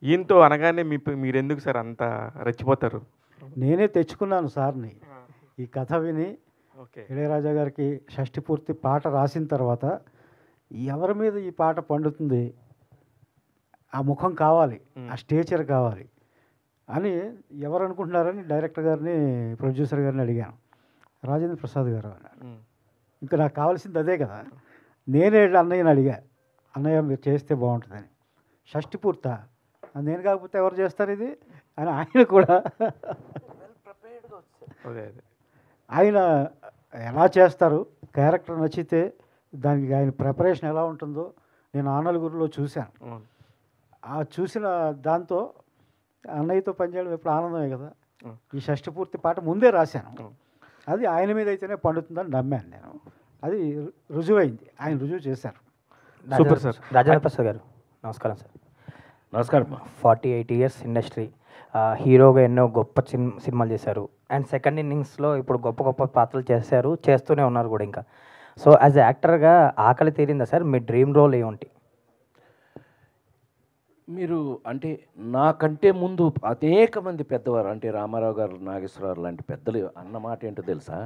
Speaker 4: ఈయనతో అనగానే మీరు ఎందుకు సార్ అంత రెచ్చిపోతారు?
Speaker 6: నేనే తెచ్చుకున్నాను సార్ని. ఈ కథ విని
Speaker 4: ఓకే.
Speaker 6: ఇళయరాజా గారికి షష్టి పూర్తి పాట రాసిన తర్వాత ఎవరి మీద ఈ పాట పండుతుంది, ఆ ముఖం కావాలి, ఆ స్టేచర్ కావాలి అని ఎవరు అనుకుంటున్నారని డైరెక్టర్ గారిని ప్రొడ్యూసర్ గారిని అడిగాను. రాజేంద్ర ప్రసాద్ గారు అన్నారు. ఇంకా నాకు కావాల్సింది అదే కదా. నేనే అన్నయ్యని అడిగా, అన్నయ్య మీరు చేస్తే బాగుంటుందని. షష్టి పూర్త నేను కాకపోతే ఎవరు చేస్తారు ఇది అని ఆయన కూడా
Speaker 4: అదే అదే
Speaker 6: ఆయన ఎలా చేస్తారు, క్యారెక్టర్ నచ్చితే దానికి ఆయన ప్రిపరేషన్ ఎలా ఉంటుందో నేను ఆ నలుగురిలో చూశాను.
Speaker 4: అవును.
Speaker 6: ఆ చూసిన దాంతో అన్నయ్యతో పనిచేయడం ఎప్పుడు ఆనందమే కదా. ఈ షష్టి పూర్తి పాట ముందే రాశాను. అది ఆయన మీద అయితేనే పండుతుందని నమ్మాను నేను. అది రుజువైంది, ఆయన రుజువు చేశారు.
Speaker 4: Super sir.
Speaker 7: రాజేంద్ర ప్రసాద్ గారు నమస్కారం సార్.
Speaker 3: నమస్కారం.
Speaker 7: 48 ఇయర్స్ ఇండస్ట్రీ, హీరోగా ఎన్నో గొప్ప సినిమాలు చేశారు. అండ్ సెకండ్ ఇన్నింగ్స్లో ఇప్పుడు గొప్ప గొప్ప పాత్రలు చేస్తూనే ఉన్నారు కూడా ఇంకా. సో యాజ్ ఎ యాక్టర్గా ఆకలి తీరిందా సార్? మీ డ్రీమ్ రోల్ ఏమిటి?
Speaker 3: మీరు అంటే నాకంటే ముందు అనేక మంది పెద్దవారు అంటే రామారావు గారు, నాగేశ్వరరావు లాంటి పెద్దలు అన్న మాట ఏంటో తెలుసా?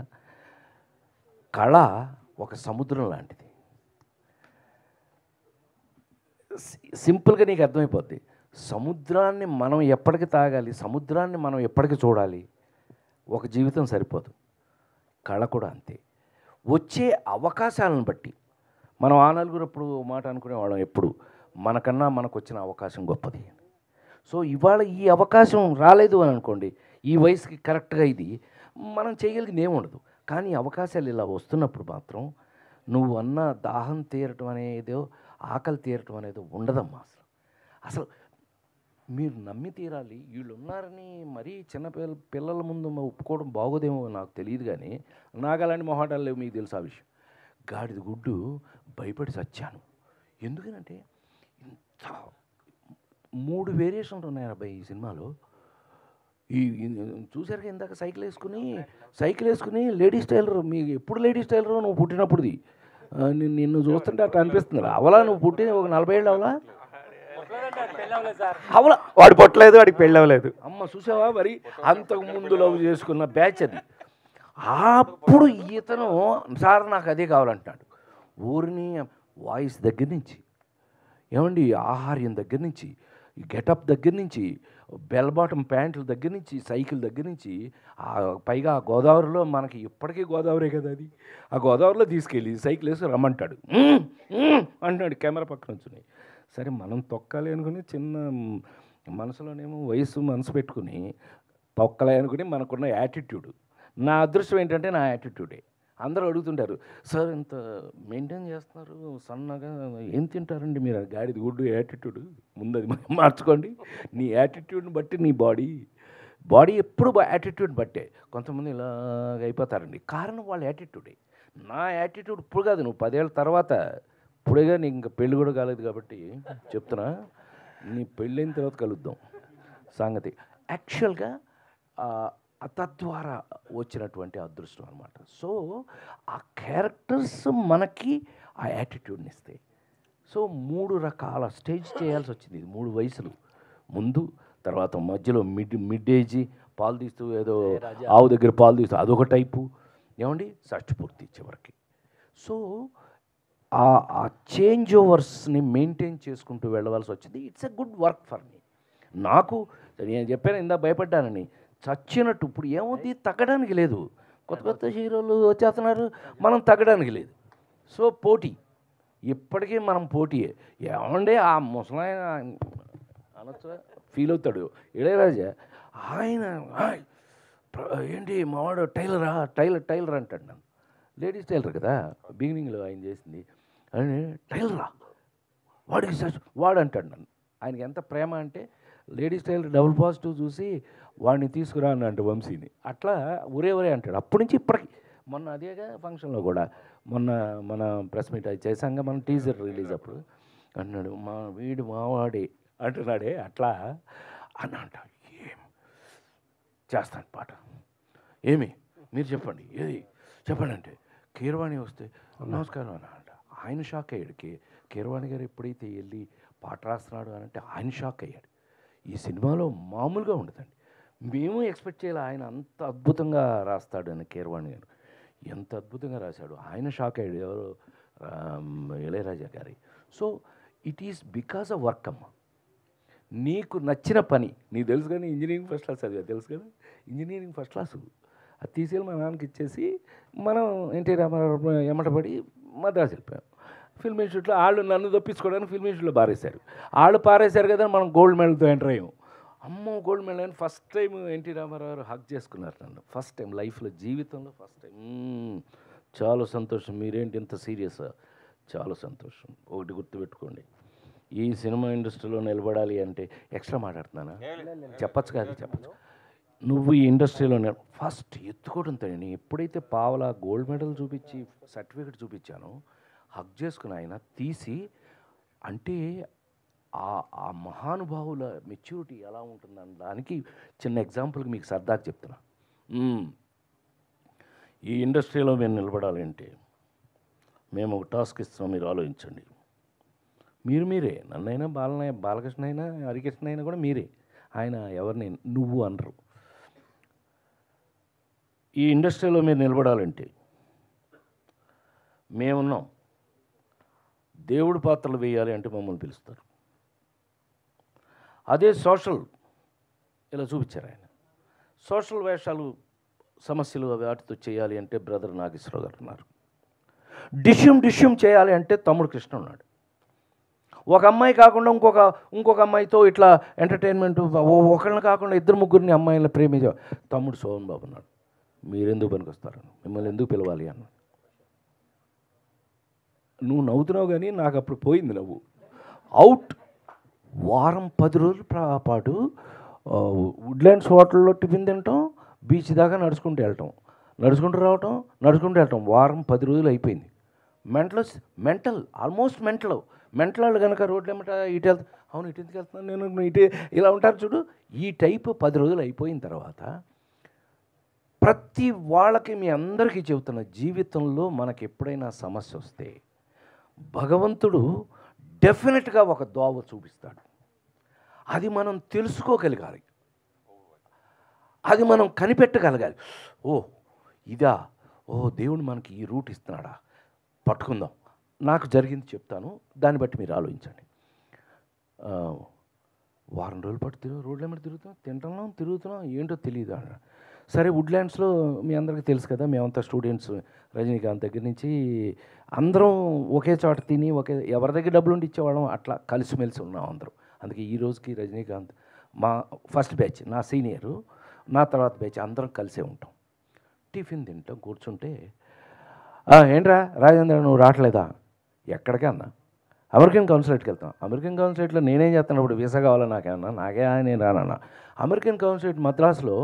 Speaker 3: కళ ఒక సముద్రం లాంటిది. సింపుల్గా నీకు అర్థమైపోద్ది. సముద్రాన్ని మనం ఎప్పటికి తాగాలి, సముద్రాన్ని మనం ఎప్పటికి చూడాలి, ఒక జీవితం సరిపోదు. కళ కూడా అంతే. వచ్చే అవకాశాలను బట్టి మనం ఆ నలుగురు ఎప్పుడు మాట అనుకునేవాళ్ళం, ఎప్పుడు మనకన్నా మనకు వచ్చిన అవకాశం గొప్పది. సో ఇవాళ ఈ అవకాశం రాలేదు అని అనుకోండి, ఈ వయసుకి కరెక్ట్గా ఇది మనం చేయగలిగింది ఏముండదు. కానీ అవకాశాలు ఇలా వస్తున్నప్పుడు మాత్రం నువ్వు అన్న దాహం తీరటం అనేదో, ఆకలి తీరటం అనేదో ఉండదమ్మా. అసలు మీరు నమ్మి తీరాలి. వీళ్ళు ఉన్నారని మరీ చిన్న పిల్లల ముందు ఒప్పుకోవడం బాగోదేమో నాకు తెలియదు. కానీ నాకు అలాంటి మొహాటాలు లేవు, మీకు తెలుసు ఆ విషయం. గాడిద గుడ్డు భయపడి చచ్చాను. ఎందుకనంటే ఇంత 3 వేరియేషన్లు ఉన్నాయి అబ్బాయి ఈ సినిమాలో. చూసారుగా ఇందాక సైకిల్ వేసుకుని లేడీస్ టైలర్. మీకు ఎప్పుడు లేడీస్ టైలర్ నువ్వు పుట్టినప్పుడుది? నిన్ను చూస్తుంటే అట్లా అనిపిస్తుంది. అవలా నువ్వు పుట్టిన ఒక 40 ఏళ్ళు అవలా? అవలా
Speaker 4: వాడు పుట్టలేదు, వాడికి పెళ్ళి అవ్వలేదు.
Speaker 3: అమ్మ చూసావా? మరి అంతకు ముందు లవ్ చేసుకున్న బ్యాచ్ అది. అప్పుడు ఇతను సార్ నాకు అదే కావాలంటాడు. ఊరిని వాయిస్ దగ్గర నుంచి, ఏమండి ఆహార్యం దగ్గర నుంచి, గెటప్ దగ్గర నుంచి, బెల్ బాటమ్ ప్యాంట్ల దగ్గర నుంచి, సైకిల్ దగ్గర నుంచి, పైగా ఆ గోదావరిలో మనకి ఇప్పటికీ గోదావరే కదా అది. ఆ గోదావరిలో తీసుకెళ్ళి సైకిల్ వేసి రమ్మంటాడు. అంటున్నాడు కెమెరా పక్కన వచ్చున్నాయి. సరే మనం తొక్కాలి అనుకుని చిన్న మనసులోనేమో మనసు పెట్టుకుని తొక్కలే అనుకుని మనకున్న యాటిట్యూడ్. నా అదృష్టం ఏంటంటే నా యాటిట్యూడే. అందరూ అడుగుతుంటారు, సార్ ఇంత మెయింటైన్ చేస్తున్నారు సన్నగా, ఏం తింటారండి మీరు? గాడిద గుడ్డు యాటిట్యూడ్ ముందు అది మార్చుకోండి. నీ యాటిట్యూడ్ని బట్టి నీ బాడీ ఎప్పుడు యాటిట్యూడ్ బట్టే. కొంతమంది ఇలాగ అయిపోతారండి, కారణం వాళ్ళ యాటిట్యూడే. నా యాటిట్యూడ్ ఇప్పుడు కాదు, నువ్వు 10 ఏళ్ళ తర్వాత. ఇప్పుడేగా నీకు ఇంకా పెళ్ళి కూడా కాలేదు కాబట్టి చెప్తున్నా, నీ పెళ్ళైన తర్వాత కలుద్దాం సంగతి. యాక్చువల్గా తద్వారా వచ్చినటువంటి అదృష్టం అనమాట. సో ఆ క్యారెక్టర్స్ మనకి ఆ యాటిట్యూడ్ని ఇస్తాయి. సో 3 రకాల స్టేజ్ చేయాల్సి వచ్చింది. ఇది 3 వయసులు, ముందు, తర్వాత మధ్యలో మిడ్ ఏజ్, పాలు తీస్తూ ఏదో ఆవు దగ్గర పాలు తీస్తూ అదొక టైపు, ఏమండి షష్టి పూర్తి చివరికి. సో ఆ చేంజ్ ఓవర్స్ని మెయింటైన్ చేసుకుంటూ వెళ్ళవలసి వచ్చింది. It's a good work for me. నాకు నేను చెప్పాను ఇందా భయపడ్డానని, చచ్చినట్టు. ఇప్పుడు ఏమవుతుంది, తగ్గడానికి లేదు. కొత్త హీరోలు వచ్చేస్తున్నారు, మనం తగ్గడానికి లేదు. సో పోటీ, ఇప్పటికీ మనం పోటీయే. ఏమంటే ఆ ముసలాయన అనొచ్చా ఫీల్ అవుతాడు ఇళయరాజా, ఆయన ఏంటి మావాడు టైలర్ అంటాడు నన్ను. లేడీస్ టైలర్ కదా బిగినింగ్లో ఆయన చేసింది. అని టైలరా వాడు అంటాడు నన్ను. ఆయనకి ఎంత ప్రేమ అంటే లేడీస్ టైలర్ డబుల్ పాజిటివ్ చూసి వాడిని తీసుకురా అన్నట్టు వంశీని. అట్లా ఒరే అంటాడు. అప్పటి నుంచి ఇప్పటికి. మొన్న అదేగా ఫంక్షన్లో కూడా, మొన్న మన ప్రెస్ మీట్ అది చేశాక మన టీజర్ రిలీజ్ అప్పుడు అన్నాడు, వీడు మావాడే అంటున్నాడే అట్లా అని అంటాడు. ఏం చేస్తాను పాట, ఏమి మీరు చెప్పండి, ఏది చెప్పండి అంటే కీరవాణి వస్తే నమస్కారం అని అంట. ఆయన షాక్ అయ్యాడు. కీరవాణి గారు ఎప్పుడైతే వెళ్ళి పాట రాస్తున్నాడు అని అంటే ఆయన షాక్ అయ్యాడు. ఈ సినిమాలో మామూలుగా ఉండదండి. మేము ఎక్స్పెక్ట్ చేయాలి ఆయన అంత అద్భుతంగా రాస్తాడు అని కీరవాణి గారు. ఎంత అద్భుతంగా రాశాడు. ఆయన షాక్ అయ్యాడు, ఎవరు ఇళయరాజా గారి. So it is because of work అమ్మ. నీకు నచ్చిన పని నీకు తెలుసు కానీ ఇంజనీరింగ్ ఫస్ట్ క్లాస్ చదివా తెలుసు కదా, ఇంజనీరింగ్ ఫస్ట్ క్లాసు అది తీసుకెళ్ళి మా నాన్నకి ఇచ్చేసి మనం ఎన్టీ రామారావు ఎమ్మటపడి మద్రాసు వెళ్ళిపోయాం. ఫిల్మ్ ఇన్స్టిట్యూట్లో వాళ్ళు నన్ను తప్పించుకోవడానికి ఫిల్మ్ ఇన్స్టిట్యూట్లో పారేశారు. వాళ్ళు పారేశారు కదా, మనం గోల్డ్ మెడల్తో ఎంటర్ అయ్యాం. అమ్మో గోల్డ్ మెడల్ అని first time N T Rama Rao hug చేసుకున్నారు నన్ను, ఫస్ట్ టైం లైఫ్లో, జీవితంలో ఫస్ట్ టైం. చాలా సంతోషం. మీరేంటి ఇంత సీరియస్? చాలా సంతోషం. ఒకటి గుర్తుపెట్టుకోండి, ఈ సినిమా ఇండస్ట్రీలో నిలబడాలి అంటే ఎక్స్ట్రా మాట్లాడుతున్నానా? చెప్పచ్చు కాదు, చెప్పచ్చు. నువ్వు ఈ ఇండస్ట్రీలో ఫస్ట్ ఎత్తుకోవడంతో నేను ఎప్పుడైతే పావలా గోల్డ్ మెడల్ చూపించి సర్టిఫికెట్ చూపించానో హక్ చేసుకుని ఆయన తీసి, అంటే ఆ మహానుభావుల మెచ్యూరిటీ ఎలా ఉంటుందని దానికి చిన్న ఎగ్జాంపుల్కి మీకు సరదాగా చెప్తున్నా. ఈ ఇండస్ట్రీలో మేము నిలబడాలి అంటే మేము ఒక టాస్క్ ఇస్తున్నాం, మీరు ఆలోచించండి. మీరే నన్నైనా బాలకృష్ణ అయినా హరికృష్ణ అయినా కూడా మీరే, ఆయన ఎవరిని నువ్వు అనరు. ఈ ఇండస్ట్రీలో మీరు నిలబడాలంటే మేమున్నాం. దేవుడి పాత్రలు వేయాలి అంటే మమ్మల్ని పిలుస్తారు. అదే సోషల్ ఇలా చూపించారు ఆయన. సోషల్ వేషాలు, సమస్యలు వాటితో చేయాలి అంటే బ్రదర్ నాగేశ్వరరావు గారు ఉన్నారు. డిష్యూమ్ చేయాలి అంటే తమ్ముడు కృష్ణ ఉన్నాడు. ఒక అమ్మాయి కాకుండా ఇంకొక అమ్మాయితో ఇట్లా ఎంటర్టైన్మెంట్, ఒకళ్ళని కాకుండా ఇద్దరు ముగ్గురిని అమ్మాయిలను ప్రేమించే తమ్ముడు సోహన్ బాబు ఉన్నాడు. మీరెందుకు పనికొస్తారు, మిమ్మల్ని ఎందుకు పిలవాలి అన్న. నువ్వు నవ్వుతున్నావు కానీ నాకు అప్పుడు పోయింది నవ్వు. అవుట్. వారం 10 రోజుల పాటు వుడ్లాండ్స్ హోటల్లో టిఫిన్ తినటం, బీచ్ దాకా నడుచుకుంటూ వెళ్ళటం, నడుచుకుంటూ రావటం, నడుచుకుంటూ వెళ్ళటం. వారం 10 రోజులు అయిపోయింది. ఆల్మోస్ట్ మెంటల్ వాళ్ళు కనుక రోడ్లు ఏమంట ఇటు వెళ్తా, అవును ఇటు ఎందుకు వెళ్తున్నాను నేను, ఇటు ఇలా ఉంటారు చూడు. ఈ టైపు 10 రోజులు అయిపోయిన తర్వాత ప్రతి వాళ్ళకి, మీ అందరికీ చెబుతున్న, జీవితంలో మనకి ఎప్పుడైనా సమస్య వస్తే భగవంతుడు డెఫినెట్గా ఒక దోవ చూపిస్తాడు. అది మనం తెలుసుకోగలగాలి, అది మనం కనిపెట్టగలగాలి. ఇదా, దేవుడు మనకి ఈ రూట్ ఇస్తున్నాడా, పట్టుకుందాం. నాకు జరిగింది చెప్తాను, దాన్ని బట్టి మీరు ఆలోచించండి. వారం రోజుల పాటు రోడ్ల మీద తిరుగుతున్నాం, ఏంటో తెలియదు. సరే, వుడ్లాండ్స్లో మీ అందరికీ తెలుసు కదా, మేమంతా స్టూడెంట్స్, రజనీకాంత్ దగ్గర నుంచి అందరం ఒకే చోట తిని ఎవరి దగ్గర డబ్బులు ఉండి ఇచ్చేవాళ్ళం, అట్లా కలిసిమెలిసి ఉన్నాం అందరం. అందుకే ఈ రోజుకి రజనీకాంత్ మా ఫస్ట్ బ్యాచ్, నా సీనియరు, నా తర్వాత బ్యాచ్ అందరం కలిసే ఉంటాం. టిఫిన్ తింటాం, కూర్చుంటే ఏంట్రా రాజేంద్ర నువ్వు రావట్లేదా? ఎక్కడికి అన్నా, అమెరికన్ కౌన్సిలేట్కి వెళ్తాం. అమెరికన్ కౌన్సిలేట్లో నేనేం చేస్తాను, ఇప్పుడు వీసా కావాలా నాకేమన్నా, నేను రానన్నా. అమెరికన్ కౌన్సిలేట్ మద్రాసులో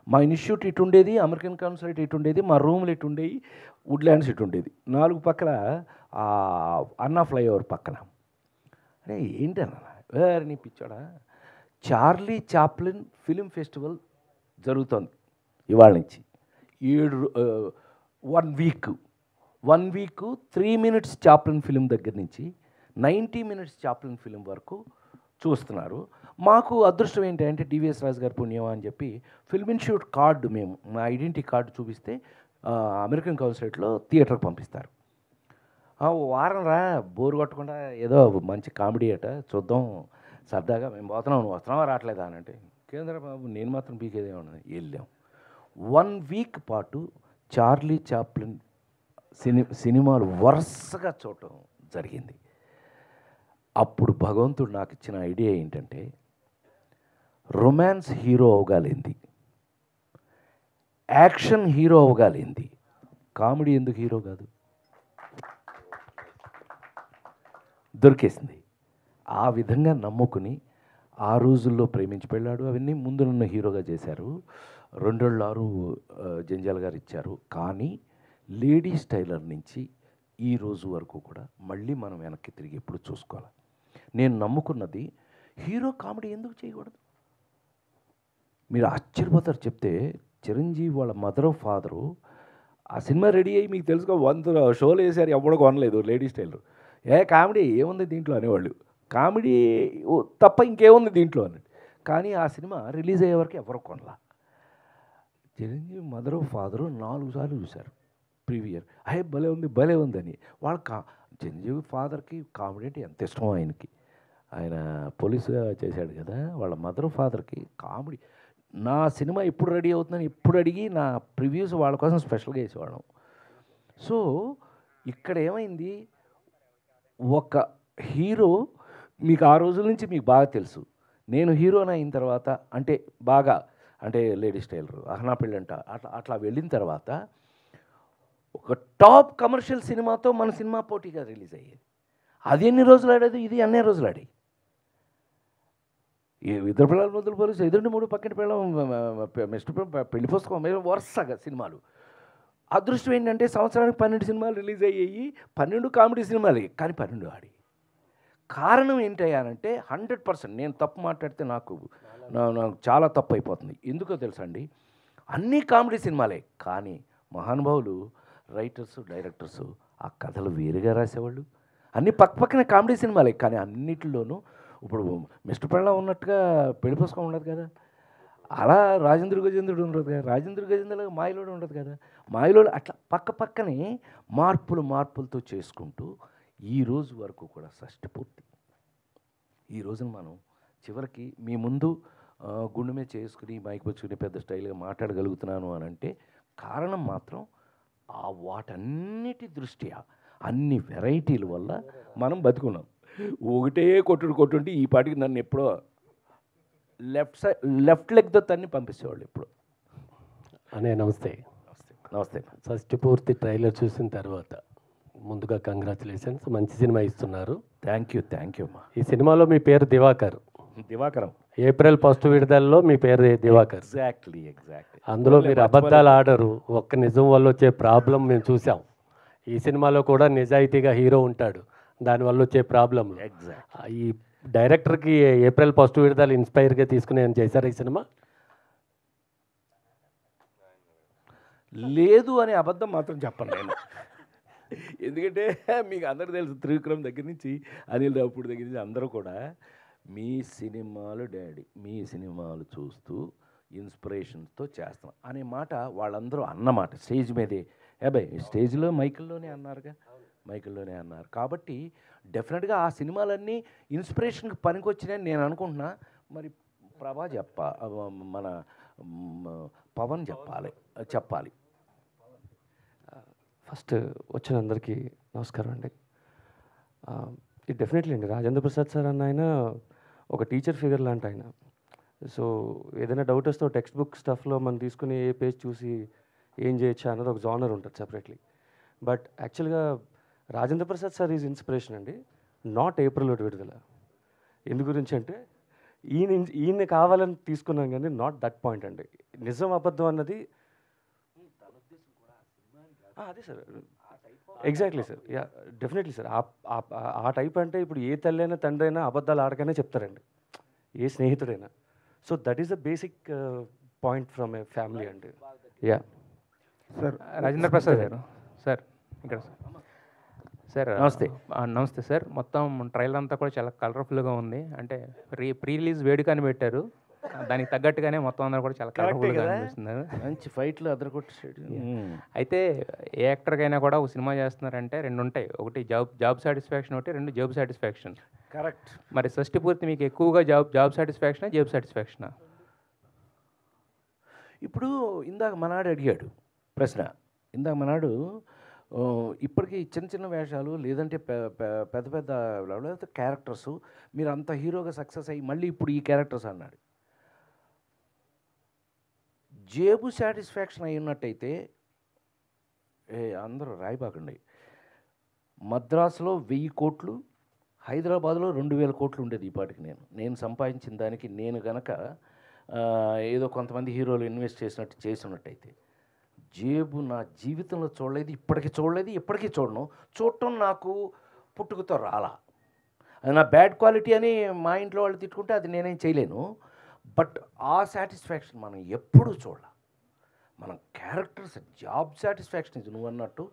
Speaker 3: మా ఇన్స్టిట్యూట్ ఇటు ఉండేది, అమెరికన్ కౌన్సిలేట్ ఇటు ఉండేది, మా రూమ్లు ఇటు ఉండేవి, వుడ్లాండ్స్ ఇటు ఉండేది. 4 పక్కల అన్నా ఫ్లైఓవర్ పక్కన. అరే ఏంటన్నా నీ పిచ్చాడా, చార్లీ చాప్లిన్ ఫిలిం ఫెస్టివల్ జరుగుతుంది ఇవాళ నుంచి 1 వీక్ 3 minutes చాప్లిన్ ఫిలిం దగ్గర నుంచి 90 minutes చాప్లిన్ ఫిలిం వరకు చూస్తున్నారు. మాకు అదృష్టం ఏంటంటే డివిఎస్ రాజు గారి పుణ్యం అని చెప్పి ఫిల్మ్ ఇన్స్టిట్యూట్ కార్డు, మేము మా ఐడెంటిటీ కార్డు చూపిస్తే అమెరికన్ కౌన్సిలేట్లో థియేటర్కి పంపిస్తారు. వారం రా, బోరు కొట్టకుండా ఏదో మంచి కామెడీ అట చూద్దాం సరదాగా, మేము పోతున్నాం, నువ్వు వస్తున్నావా రావట్లేదా అని అంటే, కేంద్రబాబు నేను మాత్రం పీకేదే ఉన్నది. వెళ్ళాం. 1 week పాటు చార్లీ చాప్లిన్ సినిమాలు వరుసగా చూడటం జరిగింది. అప్పుడు భగవంతుడు నాకు ఇచ్చిన ఐడియా ఏంటంటే, రొమాన్స్ హీరో అవగాలింది, యాక్షన్ హీరో అవగాలింది, కామెడీ ఎందుకు హీరో కాదు? దొరికేసింది. ఆ విధంగా నమ్ముకుని ఆ రోజుల్లో ప్రేమించి పెళ్ళాడు అవన్నీ ముందు నన్ను హీరోగా చేశారు. 2.6 జంజాల్ గారు ఇచ్చారు. కానీ లేడీస్ టైలర్ నుంచి ఈ రోజు వరకు కూడా మళ్ళీ మనం వెనక్కి తిరిగి ఎప్పుడు చూసుకోవాలి. నేను నమ్ముకున్నది, హీరో కామెడీ ఎందుకు చేయకూడదు? మీరు ఆశ్చర్యపోతారు చెప్తే, చిరంజీవి వాళ్ళ మదర్ ఫాదరు ఆ సినిమా రెడీ అయ్యి, మీకు తెలుసుకో 100 షోలు వేసారు, ఎవడో కొనలేదు లేడీస్ టైలర్. కామెడీ ఏముంది దీంట్లో అనేవాళ్ళు, కామెడీ తప్ప ఇంకేముంది దీంట్లో అన్నట్టు. కానీ ఆ సినిమా రిలీజ్ అయ్యే వరకు ఎవరు కొనలా. చిరంజీవి మదరు ఫాదరు 4 సార్లు చూశారు. ప్రీవియర్ అయ్యే భలే ఉందని వాళ్ళ చిరంజీవి ఫాదర్కి కామెడీ అంటే ఎంత ఇష్టమో ఆయనకి. ఆయన పోలీసుగా చేశాడు కదా, వాళ్ళ మదర్ ఫాదర్కి కామెడీ. నా సినిమా ఎప్పుడు రెడీ అవుతుందని ఎప్పుడు అడిగి నా ప్రివ్యూస్ వాళ్ళ కోసం స్పెషల్గా వేసేవాళ్ళం. సో ఇక్కడ ఏమైంది, ఒక హీరో మీకు ఆ రోజుల నుంచి మీకు బాగా తెలుసు. నేను హీరోని అయిన తర్వాత అంటే బాగా అంటే లేడీస్ టైలర్, అహనా పెళ్ళంట అట్లా వెళ్ళిన తర్వాత ఒక టాప్ కమర్షియల్ సినిమాతో మన సినిమా పోటీగా రిలీజ్ అయ్యేది. అది ఎన్ని రోజులు ఆడేది, ఇది అన్ని రోజులు ఆడి. ఇద్దరు పిల్లలు మొదలు పోలీసు, ఎదురుండి 3 పక్కన పిల్లలు, మిస్టర్ పెళ్లి పుస్తకం మీద వరుసగా సినిమాలు. అదృష్టం ఏంటంటే సంవత్సరానికి 12 సినిమాలు రిలీజ్ అయ్యాయి, 12 కామెడీ సినిమాలు, కానీ 12 ఆడి. కారణం ఏంటయ్యానంటే 100% నేను తప్పు మాట్లాడితే నాకు చాలా తప్పు అయిపోతుంది. ఎందుకో తెలుసా అండి, అన్నీ కామెడీ సినిమాలే, కానీ మహానుభావులు రైటర్సు డైరెక్టర్సు ఆ కథలు వేరుగా రాసేవాళ్ళు. అన్నీ పక్కనే కామెడీ సినిమాలే, కానీ అన్నిటిలోనూ ఇప్పుడు మిస్టర్ పెళ్ళ ఉన్నట్టుగా పెళ్లి పుస్తకం ఉండదు కదా, అలా రాజేంద్ర గజేంద్రుడు ఉండదు కదా, రాజేంద్ర గజేంద్రుడు మాయలోడు ఉండదు కదా, మాయలోడు అట్లా పక్కనే మార్పులతో చేసుకుంటూ ఈ రోజు వరకు కూడా షష్టి పూర్తి. ఈ రోజున మనం చివరికి మీ ముందు గుండె మీద చేసుకుని మైక్ పుచ్చుకుని పెద్ద స్టైల్గా మాట్లాడగలుగుతున్నాను అని అంటే కారణం మాత్రం ఆ వాటన్నిటి దృష్ట్యా అన్ని వెరైటీల వల్ల మనం బతుకున్నాం. ఒకటే కొట్టుంటే ఈ పాటికి నన్ను ఎప్పుడో లెఫ్ట్ లెగ్తో తన్ని పంపించేవాళ్ళు ఎప్పుడు.
Speaker 8: అనే నమస్తే.
Speaker 3: నమస్తే.
Speaker 8: షష్టి పూర్తి ట్రైలర్ చూసిన తర్వాత ముందుగా కంగ్రాచులేషన్స్, మంచి సినిమా ఇస్తున్నారు.
Speaker 3: థ్యాంక్ యూ అమ్మా.
Speaker 8: ఈ సినిమాలో మీ పేరు
Speaker 3: దివాకరం.
Speaker 8: ఏప్రిల్ 1 విడుదలలో మీ పేరు దివాకర్.
Speaker 3: ఎగ్జాక్ట్లీ.
Speaker 8: అందులో మీరు అబద్ధాలు ఆడరు, ఒక్క నిజం వల్ల వచ్చే ప్రాబ్లం మేము చూసాం. ఈ సినిమాలో కూడా నిజాయితీగా హీరో ఉంటాడు, దానివల్ల వచ్చే ప్రాబ్లం. ఈ డైరెక్టర్కి ఏప్రిల్ 1 విడుదల ఇన్స్పైర్గా తీసుకుని ఏం చేశారు ఈ సినిమా?
Speaker 3: లేదు అనే అబద్ధం మాత్రం చెప్పను నేను. ఎందుకంటే మీకు అందరూ తెలుసు, త్రివిక్రమ్ దగ్గర నుంచి అనిల్ రావుపూడి దగ్గర నుంచి అందరూ కూడా మీ సినిమాలు డాడీ, మీ సినిమాలు చూస్తూ ఇన్స్పిరేషన్స్తో చేస్తాం అనే మాట వాళ్ళందరూ అన్నమాట స్టేజ్ మీదే. అబ్బాయి స్టేజ్లో మైకిల్లోనే అన్నారు కాబట్టి డెఫినెట్గా ఆ సినిమాలన్నీ ఇన్స్పిరేషన్కి పనికొచ్చినాయని నేను అనుకుంటున్నా. మరి ప్రభా మన పవన్ చెప్పాలి.
Speaker 4: ఫస్ట్ వచ్చిన అందరికీ నమస్కారం అండి. ఇది డెఫినెట్లీ అండి, రాజేంద్ర ప్రసాద్ సార్ అన్న ఆయన ఒక టీచర్ ఫిగర్ లాంటి ఆయన. సో ఏదైనా డౌట్ వస్తే టెక్స్ట్ బుక్ స్టఫ్లో మనం తీసుకుని ఏ పేజ్ చూసి ఏం చేయొచ్చా అన్నది ఒక జానర్ ఉంటుంది సెపరేట్లీ. బట్ యాక్చువల్గా Rajendra Prasad sir is inspiration అండి, నాట్ ఏప్రిల్ 1 విడుదల. ఎందు గురించి అంటే ఈయన కావాలని తీసుకున్నాం కానీ నాట్ దట్ పాయింట్ అండి. నిజం అబద్ధం అన్నది అదే sir, exactly sir, yeah definitely sir. ఆ టైప్ అంటే ఇప్పుడు ఏ తల్లి అయినా తండ్రి అయినా అబద్ధాలు ఆడగానే చెప్తారండి, ఏ స్నేహితుడైనా. So that is the basic point from a family అండి. యా
Speaker 9: సార్, రాజేంద్ర ప్రసాద్ గారు సార్ ఇక్కడ సార్ నమస్తే సార్. మొత్తం ట్రైలర్ అంతా కూడా చాలా కలర్ఫుల్గా ఉంది. అంటే ప్రీ రిలీజ్ వేడుక అని పెట్టారు, దానికి తగ్గట్టుగానే మొత్తం అందరూ కూడా చాలా కలర్ఫుల్గా అనిపిస్తున్నారు.
Speaker 3: మంచి ఫైట్లు అదరగొట్టేసాడు.
Speaker 9: అయితే ఏ యాక్టర్కైనా కూడా ఒక సినిమా చేస్తున్నారంటే 2 ఉంటాయి, ఒకటి జాబ్ సాటిస్ఫాక్షన్, ఒకటి 2 జాబ్ సాటిస్ఫాక్షన్.
Speaker 3: కరెక్ట్.
Speaker 9: మరి షష్టి పూర్తి మీకు ఎక్కువగా జాబ్ సాటిస్ఫాక్షనా జాబ్ సాటిస్ఫాక్షనా?
Speaker 3: ఇప్పుడు ఇందాక మనాడు అడిగాడు ప్రశ్న. మనాడు ఇప్పటికీ చిన్న వేషాలు లేదంటే పెద్ద క్యారెక్టర్స్ మీరు అంత హీరోగా సక్సెస్ అయ్యి మళ్ళీ ఇప్పుడు ఈ క్యారెక్టర్స్ అన్నాడు. జేబు సాటిస్ఫాక్షన్ అయి ఉన్నట్టయితే అందరూ రాయిబాకండి. మద్రాసులో 1000 కోట్లు, హైదరాబాద్లో 2000 కోట్లు ఉండేది ఈ పాటికి. నేను సంపాదించిన దానికి నేను గనక ఏదో కొంతమంది హీరోలు ఇన్వెస్ట్ చేసినట్టయితే జేబు నా జీవితంలో చూడలేదు, ఇప్పటికీ చూడను. చూడటం నాకు పుట్టుకతో రాలా. అది నా బ్యాడ్ క్వాలిటీ అని మా ఇంట్లో వాళ్ళు తిట్టుకుంటే అది నేనేం చేయలేను. బట్ ఆ సాటిస్ఫాక్షన్ మనం ఎప్పుడూ చూడాలి. మనం క్యారెక్టర్స్ జాబ్ సాటిస్ఫాక్షన్ ఇది నువ్వు అన్నట్టు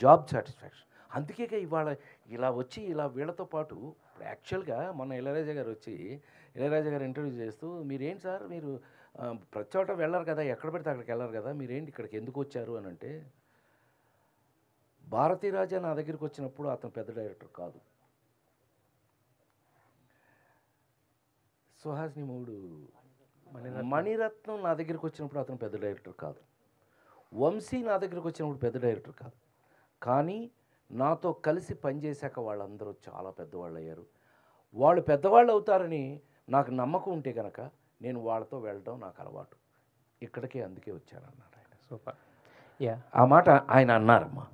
Speaker 3: జాబ్ సాటిస్ఫాక్షన్. అందుకే ఇవాళ ఇలా వీళ్ళతో పాటు ఇప్పుడు యాక్చువల్గా మన ఇళయరాజా గారు ఇంటర్వ్యూ చేస్తూ మీరేంటి సార్ మీరు ప్రతి చోట వెళ్ళరు కదా, ఎక్కడ పెడితే అక్కడికి వెళ్ళరు కదా, మీరేంటి ఇక్కడికి ఎందుకు వచ్చారు అని అంటే భారతీ రాజా నా దగ్గరికి వచ్చినప్పుడు అతను పెద్ద డైరెక్టర్ కాదు. సుహాసిని మూడు మణిరత్నం నా దగ్గరికి వచ్చినప్పుడు అతను పెద్ద డైరెక్టర్ కాదు. వంశీ నా దగ్గరికి వచ్చినప్పుడు పెద్ద డైరెక్టర్ కాదు. కానీ నాతో కలిసి పనిచేశాక వాళ్ళందరూ చాలా పెద్దవాళ్ళు అయ్యారు. వాళ్ళు పెద్దవాళ్ళు అవుతారని నాకు నమ్మకం ఉంటే కనుక నేను వాళ్ళతో వెళ్ళడం నాకు అలవాటు. ఇక్కడికే అందుకే వచ్చానన్నాడు ఆయన.
Speaker 9: సూపర్. యా,
Speaker 3: ఆ మాట ఆయన అన్నారమ్మా.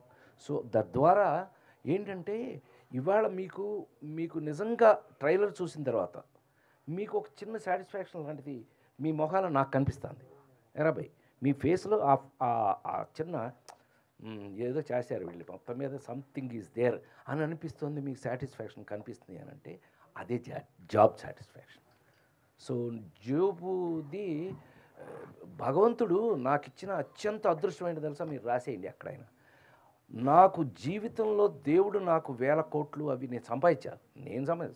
Speaker 3: సో తద్వారా ఏంటంటే ఇవాళ మీకు నిజంగా ట్రైలర్ చూసిన తర్వాత మీకు ఒక చిన్న సాటిస్ఫాక్షన్ లాంటిది మీ మొహాల నాకు కనిపిస్తుంది. ఎరాబాయ్ మీ ఫేస్లో ఆ చిన్న ఏదో చేశారు వీళ్ళు, మొత్తం మీద సంథింగ్ ఈజ్ దేర్ అని అనిపిస్తుంది, మీకు సాటిస్ఫాక్షన్ కనిపిస్తుంది అని అంటే అదే జాబ్ సాటిస్ఫాక్షన్. సో జోబుది భగవంతుడు నాకు ఇచ్చిన అత్యంత అదృష్టమైన తెలుసా, మీరు రాసేయండి ఎక్కడైనా. నాకు జీవితంలో దేవుడు నాకు 1000 కోట్లు అవి నేను సంపాదించాను.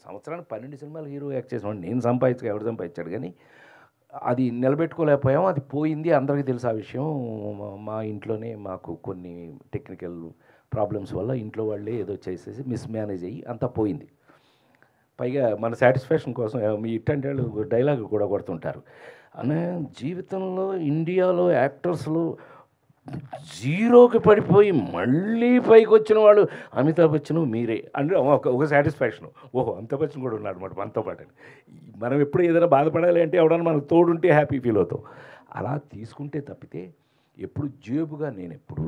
Speaker 3: సంవత్సరానికి 12 సినిమాలు హీరో యాక్ట్ చేసిన నేను ఎవడు సంపాదించాడు, కానీ అది నిలబెట్టుకోలేకపోయాము. అది పోయింది, అందరికీ తెలుసు ఆ విషయం. మా ఇంట్లోనే మాకు కొన్ని టెక్నికల్ ప్రాబ్లమ్స్ వల్ల ఇంట్లో వాళ్ళే ఏదో చేసేసి మిస్మేనేజ్ అయ్యి అంతా పోయింది. పైగా మన సాటిస్ఫాక్షన్ కోసం మీ ఇట్టంటే వాళ్ళు డైలాగ్ కూడా కొడుతుంటారు. అనే జీవితంలో ఇండియాలో యాక్టర్స్లో జీరోకి పడిపోయి మళ్ళీ పైకి వచ్చిన వాళ్ళు అమితాబ్ బచ్చన్ మీరే అంటే ఒక సాటిస్ఫాక్షన్. ఓహో అమితాబ్ బచ్చన్ కూడా ఉన్నాడు అన్నమాట మనతో పాటు. మనం ఎప్పుడు ఏదైనా బాధపడాలి అంటే ఎవడన్నా మనకు తోడుంటే హ్యాపీ ఫీల్ అవుతాం. అలా తీసుకుంటే తప్పితే ఎప్పుడు జేబుగా నేను ఎప్పుడు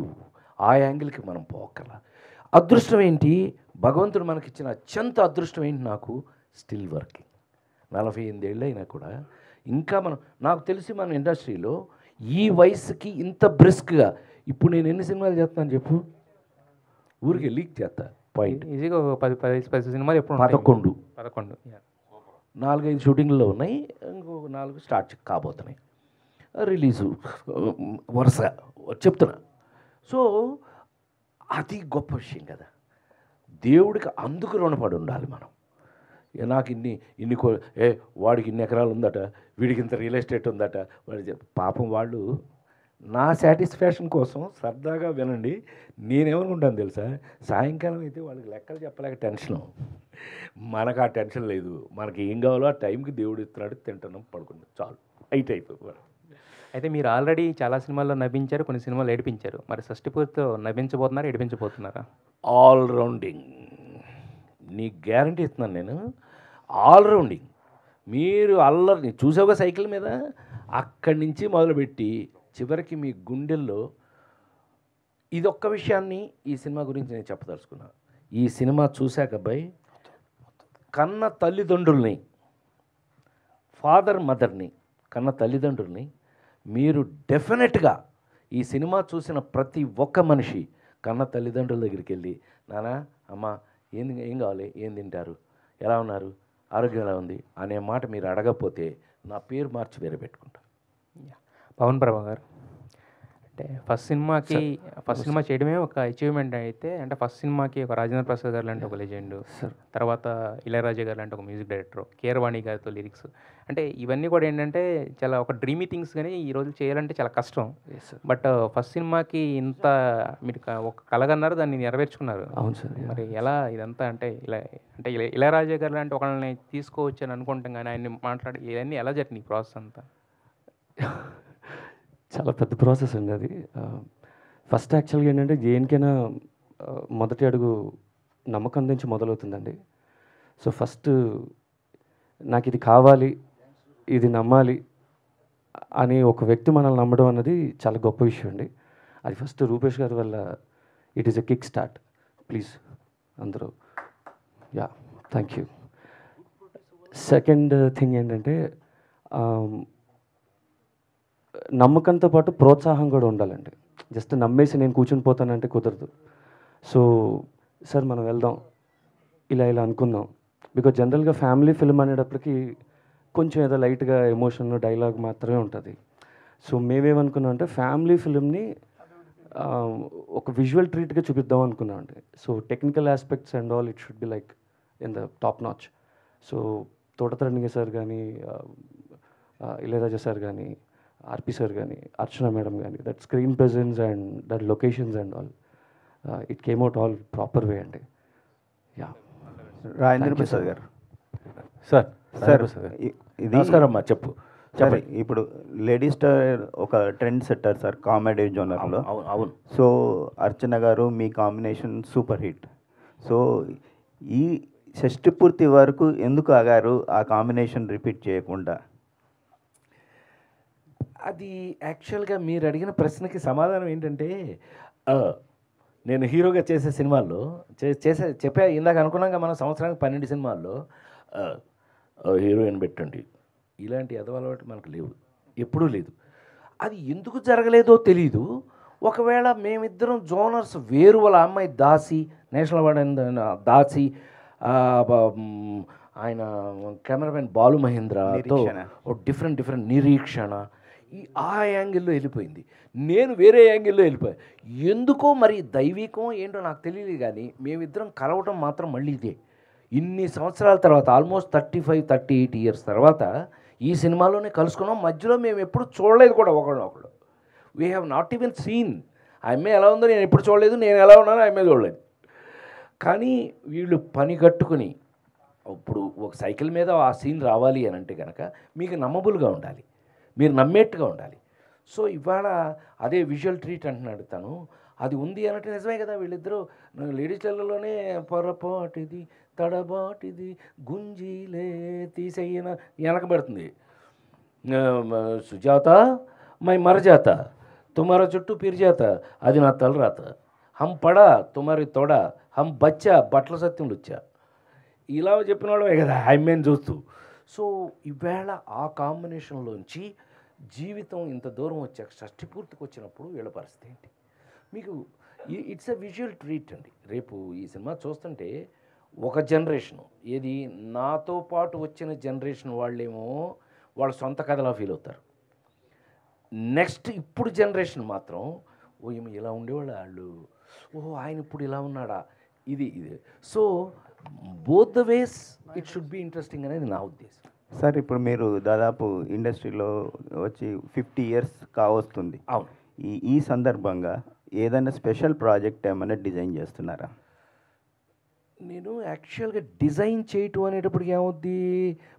Speaker 3: ఆ యాంగిల్కి మనం పోకల. అదృష్టం ఏంటి, భగవంతుడు మనకిచ్చిన అత్యంత అదృష్టం ఏంటి, నాకు స్టిల్ వర్కింగ్. 48 ఏళ్ళు అయినా కూడా ఇంకా నాకు తెలిసి మన ఇండస్ట్రీలో ఈ వయసుకి ఇంత బ్రిస్క్గా ఇప్పుడు నేను ఎన్ని సినిమాలు చేస్తాను చెప్పు, ఊరికి లీక్ చేస్తా పాయింట్.
Speaker 9: ఈజీగా ఒక 10 సినిమాలు ఎప్పుడు
Speaker 3: 11
Speaker 9: 4-5
Speaker 3: షూటింగ్లో ఉన్నాయి, ఇంకొక 4 స్టార్ట్ కాబోతున్నాయి, రిలీజు వరుస చెప్తున్నా. సో అది గొప్ప విషయం కదా, దేవుడికి అందుకు రుణపడి ఉండాలి మనం. నాకు ఇన్ని వాడికి ఇన్ని ఎకరాలు ఉందట, వీడికి ఇంత రియల్ ఎస్టేట్ ఉందట, వాడి పాపం వాళ్ళు నా సాటిస్ఫాక్షన్ కోసం సరదాగా వినండి. నేనేమనుకుంటాను తెలుసా, సాయంకాలం అయితే వాళ్ళకి లెక్కలు చెప్పలేక టెన్షను, మనకు ఆ టెన్షన్ లేదు. మనకి ఏం కావాలో ఆ టైంకి దేవుడు ఇస్తున్నాడు, తింటున్నాం, పడుకున్నాం, చాలు అయిపోయి.
Speaker 9: అయితే మీరు ఆల్రెడీ చాలా సినిమాల్లో నవ్వించారు, కొన్ని సినిమాలు ఏడిపించారు. మరి షష్టిపూర్తితో నవ్వించబోతున్నారా, ఏడిపించబోతున్నారా?
Speaker 3: ఆల్రౌండింగ్ నీకు గ్యారంటీ ఇస్తున్నాను నేను, ఆల్రౌండింగ్. మీరు అల్లరిని చూసావుగా సైకిల్ మీద, అక్కడి నుంచి మొదలుపెట్టి చివరికి మీ గుండెల్లో ఇదొక్క విషయాన్ని ఈ సినిమా గురించి నేను చెప్పదలుచుకున్నాను. ఈ సినిమా చూశాక అబ్బాయి కన్న తల్లిదండ్రుల్ని, ఫాదర్ మదర్ని, కన్న తల్లిదండ్రుల్ని మీరు డెఫినెట్గా ఈ సినిమా చూసిన ప్రతి ఒక్క మనిషి కన్న తల్లిదండ్రుల దగ్గరికి వెళ్ళి, నాన్న అమ్మ ఏం కావాలి, ఏం తింటారు, ఎలా ఉన్నారు, ఆరోగ్యం ఎలా ఉంది అనే మాట మీరు అడగకపోతే నా పేరు మార్చి వేరే పెట్టుకుంటా.
Speaker 9: పవన్ ప్రభా గారు, అంటే ఫస్ట్ సినిమా చేయడమే ఒక అచీవ్మెంట్ అయితే, అంటే ఫస్ట్ సినిమాకి ఒక రాజేంద్ర ప్రసాద్ గారు లాంటి ఒక లెజెండ్, తర్వాత ఇళయరాజా గారు లాంటి ఒక మ్యూజిక్ డైరెక్టర్, కీరవాణి గారితో లిరిక్స్, అంటే ఇవన్నీ కూడా ఏంటంటే చాలా ఒక డ్రీమీ థింగ్స్, కానీ ఈరోజు చేయాలంటే చాలా కష్టం. బట్ ఫస్ట్ సినిమాకి ఇంత మీరు ఒక కలగన్నారు, దాన్ని నెరవేర్చుకున్నారు.
Speaker 8: అవును సార్.
Speaker 9: మరి ఎలా ఇదంతా అంటే ఇళయరాజా గారు లాంటి ఒకళ్ళని తీసుకోవచ్చు అని అనుకుంటాం, కానీ ఆయన్ని మాట్లాడి ఇవన్నీ ఎలా జరిగినాయి ప్రాసెస్ అంతా?
Speaker 8: చాలా పెద్ద ప్రాసెస్ అండి అది. ఫస్ట్ యాక్చువల్గా ఏంటంటే దేనికైనా మొదటి అడుగు నమ్మకం నుంచి మొదలవుతుందండి. సో ఫస్ట్ నాకు ఇది కావాలి, ఇది నమ్మాలి అని ఒక వ్యక్తి మనల్ని నమ్మడం అన్నది చాలా గొప్ప విషయం అండి. అది ఫస్ట్ రూపేష్ గారి వల్ల it is a kick start. Please అందరూ థ్యాంక్ యూ. సెకండ్ థింగ్ ఏంటంటే నమ్మకంతో పాటు ప్రోత్సాహం కూడా ఉండాలండి. జస్ట్ నమ్మేసి నేను కూర్చుని పోతానంటే కుదరదు. సో సార్ మనం వెళ్దాం, ఇలా అనుకుందాం. బికాజ్ జనరల్గా ఫ్యామిలీ ఫిల్మ్ అనేటప్పటికి కొంచెం ఏదో లైట్గా ఎమోషన్ డైలాగ్ మాత్రమే ఉంటుంది. సో మేమేమనుకున్నాం అంటే ఫ్యామిలీ ఫిల్మ్ని ఒక విజువల్ ట్రీట్గా చూపిద్దాం అనుకున్నాం అండి. So technical aspects and all it should be like in the top notch. So Thota Tharani sir కానీ, ఇళయరాజా సార్ కానీ, ఆర్పి సార్ కానీ, అర్చన మేడం కానీ, that screen presence and that locations and all it came out all proper way అండి. Yeah,
Speaker 10: Rajendra Prasad గారు.
Speaker 11: Sir
Speaker 10: sir ఇది
Speaker 11: నమస్కారం అమ్మా, చెప్పు.
Speaker 10: సార్ ఇప్పుడు లేడీ స్టార్ ఒక ట్రెండ్ సెట్టర్ సార్ కామెడీ జోనర్లో.
Speaker 11: అవును.
Speaker 10: సో అర్చన గారు మీ కాంబినేషన్ సూపర్ హిట్. సో ఈ షష్టి పూర్తి వరకు ఎందుకు ఆగారు ఆ కాంబినేషన్ రిపీట్ చేయకుండా?
Speaker 3: అది యాక్చువల్గా మీరు అడిగిన ప్రశ్నకి సమాధానం ఏంటంటే, నేను హీరోగా చేసే సినిమాల్లో చెప్పా ఇందాక అనుకున్నాక మనం సంవత్సరానికి 12 సినిమాల్లో హీరోయిన్ పెట్టండి, ఇలాంటి అలవాటు మనకు లేవు, ఎప్పుడూ లేదు. అది ఎందుకు జరగలేదో తెలీదు. ఒకవేళ మేమిద్దరం జోనర్స్ వేరు, వాళ్ళ అమ్మాయి దాసి, నేషనల్ అవార్డు దాసి, ఆయన కెమెరామెన్ బాలు మహేంద్రతో డిఫరెంట్ నిరీక్షణ, ఆ యాంగిల్లో వెళ్ళిపోయింది. నేను వేరే యాంగిల్లో వెళ్ళిపోయాను. ఎందుకో మరి దైవికం ఏంటో నాకు తెలియదు, కానీ మేమిద్దరం కలవటం మాత్రం మళ్ళీ ఇదే. ఇన్ని సంవత్సరాల తర్వాత, ఆల్మోస్ట్ 35-38 ఇయర్స్ తర్వాత ఈ సినిమాలోనే కలుసుకున్నాం. మధ్యలో మేము ఎప్పుడు చూడలేదు కూడా ఒకళ్ళు. We have not even scene. ఆ అమ్మాయి ఎలా ఉందో నేను ఎప్పుడు చూడలేదు, నేను ఎలా ఉన్నానో ఆ అమ్మాయి చూడలేదు. కానీ వీళ్ళు పని కట్టుకుని, ఇప్పుడు ఒక సైకిల్ మీద ఆ సీన్ రావాలి అని అంటే కనుక మీకు నమ్మబుల్గా ఉండాలి, మీరు నమ్మేట్టుగా ఉండాలి. సో ఇవాళ అదే విజువల్ ట్రీట్ అంటున్నాడు తను, అది ఉంది అన్నట్టు నిజమే కదా. వీళ్ళిద్దరూ లేడీస్లలోనే పొరపాటిది తడబాటిది గుంజీలే తీసేయన వెనకబడుతుంది. సుజాత మై మరజాత తుమారా చుట్టూ పిరిజాత, అది నా తలరాత. హం పడా తుమారి తొడ, హం బచ్చా బట్టల సత్యం వచ్చా, ఇలా చెప్పిన వాళ్ళమే కదా ఐమెన్ చూస్తూ. సో ఈవేళ ఆ కాంబినేషన్లోంచి జీవితం ఇంత దూరం వచ్చాక షష్టి పూర్తికి వచ్చినప్పుడు వీళ్ళ పరిస్థితి ఏంటి? మీకు ఇట్స్ ఎ విజువల్ ట్రీట్ అండి. రేపు ఈ సినిమా చూస్తుంటే ఒక జనరేషను, ఏది నాతో పాటు వచ్చిన జనరేషన్ వాళ్ళేమో వాళ్ళ సొంత కథలా ఫీల్ అవుతారు. నెక్స్ట్ ఇప్పుడు జనరేషన్ మాత్రం ఓ ఏమో ఇలా ఉండేవాళ్ళు వాళ్ళు, ఓహో ఆయన ఇప్పుడు ఇలా ఉన్నాడా, ఇది. So both the ways it should be interesting అనేది నా ఉద్దేశం.
Speaker 10: సార్ ఇప్పుడు మీరు దాదాపు ఇండస్ట్రీలో వచ్చి 50 ఇయర్స్ కావస్తుంది.
Speaker 3: అవును.
Speaker 10: ఈ సందర్భంగా ఏదైనా స్పెషల్ ప్రాజెక్ట్ ఏమైనా డిజైన్ చేస్తున్నారా?
Speaker 3: నేను యాక్చువల్గా డిజైన్ చేయటం అనేటప్పటికి ఏమవుద్ది,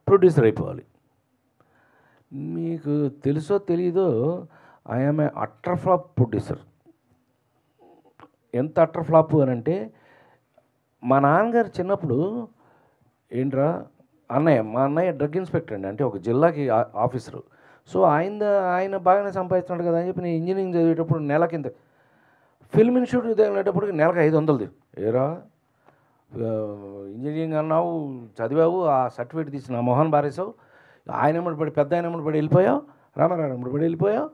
Speaker 3: ప్రొడ్యూసర్ అయిపోవాలి. మీకు తెలుసో తెలీదో, I'm a utter flop producer. ఎంత అట్టర్ ఫ్లాప్ అని అంటే, మా నాన్నగారు చిన్నప్పుడు ఏంట్రా మా అన్నయ్య డ్రగ్ ఇన్స్పెక్టర్ అండి, అంటే ఒక జిల్లాకి ఆఫీసరు. సో ఆయన బాగానే సంపాదిస్తున్నాడు కదా అని చెప్పి నేను ఇంజనీరింగ్ చదివేటప్పుడు నెల కింద ఫిల్మ్ ఇన్స్టిట్యూట్ తగినప్పటికి నెలకు 500. ఏరా ఇంజనీరింగ్ అన్నావు, చదివావు, ఆ సర్టిఫికేట్ తీసి నా మొహన్ బారేసావు, ఆయన ఎమ్మడి పడి పెద్ద ఆయన ఎమ్మడి పడి వెళ్ళిపోయావు, రామారావు ఎమ్మడి పడి వెళ్ళిపోయావు.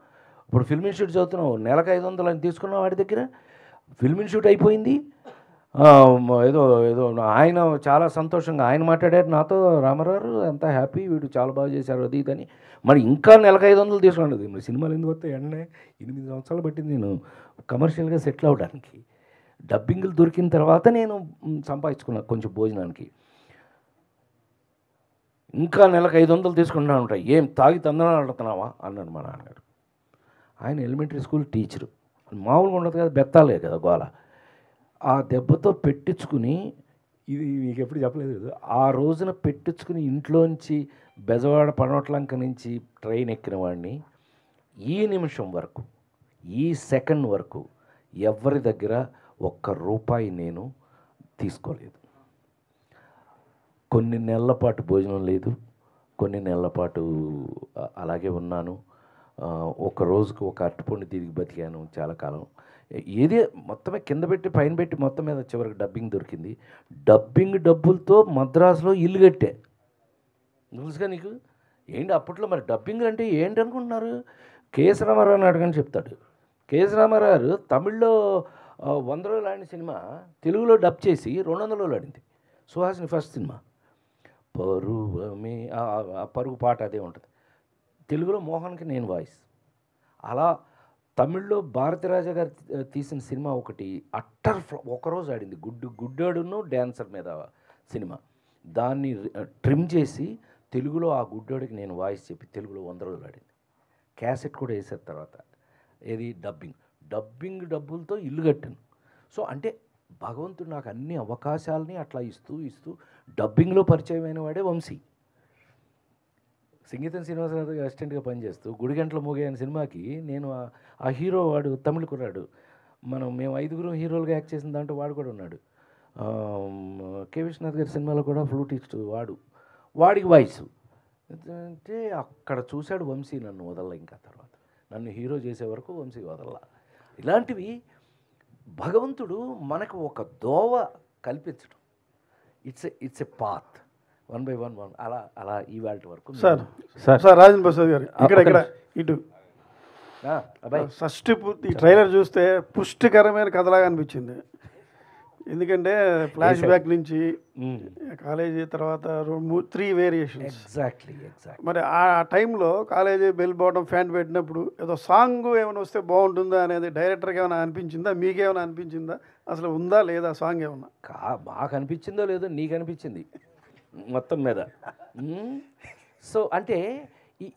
Speaker 3: ఇప్పుడు ఫిల్మ్ ఇన్స్టిట్యూట్ చదువుతున్నావు, నెలకు 500 అని తీసుకున్నావు వాడి దగ్గర. ఫిల్మ్ ఇన్స్టిట్యూట్ అయిపోయింది. ఏదో ఆయన చాలా సంతోషంగా ఆయన మాట్లాడారు నాతో, రామారావు ఎంత హ్యాపీ, వీడు చాలా బాగా చేశారు అది ఇదని. మరి ఇంకా నెలకు 500 తీసుకున్నది. మరి సినిమాలు ఎందుకు వస్తాయి? 8 సంవత్సరాలు పట్టింది నేను కమర్షియల్గా సెటిల్ అవ్వడానికి. డబ్బింగ్లు దొరికిన తర్వాత నేను సంపాదించుకున్నా కొంచెం భోజనానికి. ఇంకా నెలకు 500 తీసుకుంటా ఉంటాయి. ఏం తాగి తందనాలు ఆడుతున్నావా అన్నాడు మా నాన్నగారు. ఆయన ఎలిమెంటరీ స్కూల్ టీచరు, మామూలుగా ఉండదు కదా, బెత్తాలే కదా గోల. ఆ దెబ్బతో పెట్టించుకుని, ఇది మీకు ఎప్పుడు చెప్పలేదు, ఆ రోజున పెట్టించుకుని ఇంట్లోంచి బెజవాడ పనోట్లంక నుంచి ట్రైన్ ఎక్కిన వాడిని ఈ నిమిషం వరకు, ఈ సెకండ్ వరకు ఎవరి దగ్గర ₹1 నేను తీసుకోలేదు. కొన్ని నెలల పాటు భోజనం లేదు, కొన్ని నెలల పాటు అలాగే ఉన్నాను. ఒక రోజుకు ఒక అరటిపండు తిరిగి బతికాను చాలా కాలం. ఏదే మొత్తమే కింద పెట్టి పైన పెట్టి మొత్తం మీద చివరికి డబ్బింగ్ దొరికింది. డబ్బింగ్ డబ్బులతో మద్రాసులో ఇల్లు కట్టే. తెలుసుగా నీకు ఏంటి అప్పట్లో మరి డబ్బింగ్ అంటే ఏంటి అనుకుంటున్నారు? కేఎస్ రామారావు అని అడగని చెప్తాడు. కేఎస్ రామారావు తమిళ్లో 100 రోజులు ఆడిన సినిమా తెలుగులో డబ్ చేసి 200 రోజులు ఆడింది. సుహాసిని ఫస్ట్ సినిమా పరువమే, పరుగు పాట అదే ఉంటుంది. తెలుగులో మోహన్కి నేను వాయిస్. అలా తమిళ్లో భారతీరాజా గారు తీసిన సినిమా ఒకటి అట్టర్ ఒకరోజు ఆడింది, గుడ్డాడును డ్యాన్సర్ మీద సినిమా. దాన్ని ట్రిమ్ చేసి తెలుగులో ఆ గుడ్డాడికి నేను వాయిస్ చెప్పి తెలుగులో 100 రోజులు ఆడింది. క్యాసెట్ కూడా వేసారు తర్వాత. ఏది డబ్బింగ్ డబ్బులతో ఇల్లు కట్టాను. సో అంటే భగవంతుడు నాకు అన్ని అవకాశాలని అట్లా ఇస్తూ డబ్బింగ్లో పరిచయమైన వాడే వంశీ. సంగీతం శ్రీనివాసరావు గారు అసిస్టెంట్గా పనిచేస్తూ గుడిగంటల మోగే అనే సినిమాకి నేను ఆ హీరో వాడు తమిళ కుర్రాడు, మేము 5 హీరోలుగా యాక్ట్ చేసిన దాంట్లో వాడు కూడా ఉన్నాడు. కె విశ్వనాథ్ గారి సినిమాలో కూడా ఫ్లూటిస్ట్ వాడికి వాయిస్ అంటే అక్కడ చూశాడు వంశీ. నన్ను వదల, ఇంకా తర్వాత నన్ను హీరో చేసే వరకు వంశీ వదల. ఇలాంటివి భగవంతుడు మనకు ఒక దోవ కల్పించడం. ఇట్స్ ఎ పాత్ 1 by 1 అలా ఇవాళ వరకు.
Speaker 12: సార్ రాజేంద్ర ప్రసాద్ గారు ఇక్కడ ఇటు షష్టి పూర్తి ట్రైలర్ చూస్తే పుష్టికరమైన కథలాగా అనిపించింది. ఎందుకంటే ఫ్లాష్ బ్యాక్ నుంచి కాలేజీ తర్వాత 3 వేరియేషన్స్.
Speaker 3: ఎగ్జాక్ట్లీ.
Speaker 12: మరి ఆ టైంలో కాలేజీ బెల్ బాటమ్ ఫ్యాంట్ పెట్టినప్పుడు ఏదో సాంగ్ ఏమైనా వస్తే బాగుంటుందా అనేది డైరెక్టర్కి ఏమైనా అనిపించిందా, మీకేమైనా అనిపించిందా, అసలు ఉందా లేదా సాంగ్ ఏమన్నా?
Speaker 3: మాకు అనిపించిందో లేదో నీకు అనిపించింది మొత్తం మీద. సో అంటే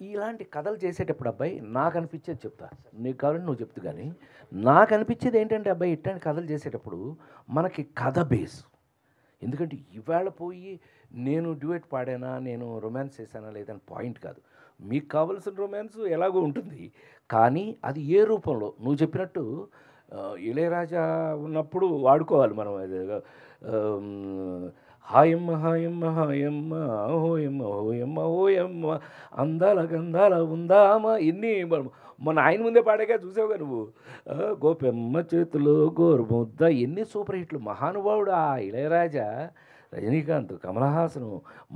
Speaker 3: ఇలాంటి కథలు చేసేటప్పుడు అబ్బాయి నాకు అనిపించేది చెప్తా, నీకు కావాలంటే నువ్వు చెప్తూ. కానీ నాకు అనిపించేది ఏంటంటే అబ్బాయి ఇట్లాంటి కథలు చేసేటప్పుడు మనకి కథ బేస్. ఎందుకంటే ఇవాళ పోయి నేను డ్యూయట్ పాడానా, నేను రొమాన్స్ చేశానా లేదని పాయింట్ కాదు. మీకు కావాల్సిన రొమాన్స్ ఎలాగో ఉంటుంది, కానీ అది ఏ రూపంలో నువ్వు చెప్పినట్టు ఇళయరాజా ఉన్నప్పుడు వాడుకోవాలి మనం. హాయమ్మ హాయమ్మ హాయమ్మ హోయమ్మ హోయమ్మ హోయమ్మ అందాల గంధాల ఉందామా ఇన్ని మన ఆయన ముందే పాడాగా చూసావుగా నువ్వు. గోపెమ్మ చేతిలో గోరుముద్ద ఎన్ని సూపర్ హిట్లు. మహానుభావుడు ఆ ఇళయరాజా, రజనీకాంత్, కమలహాసను,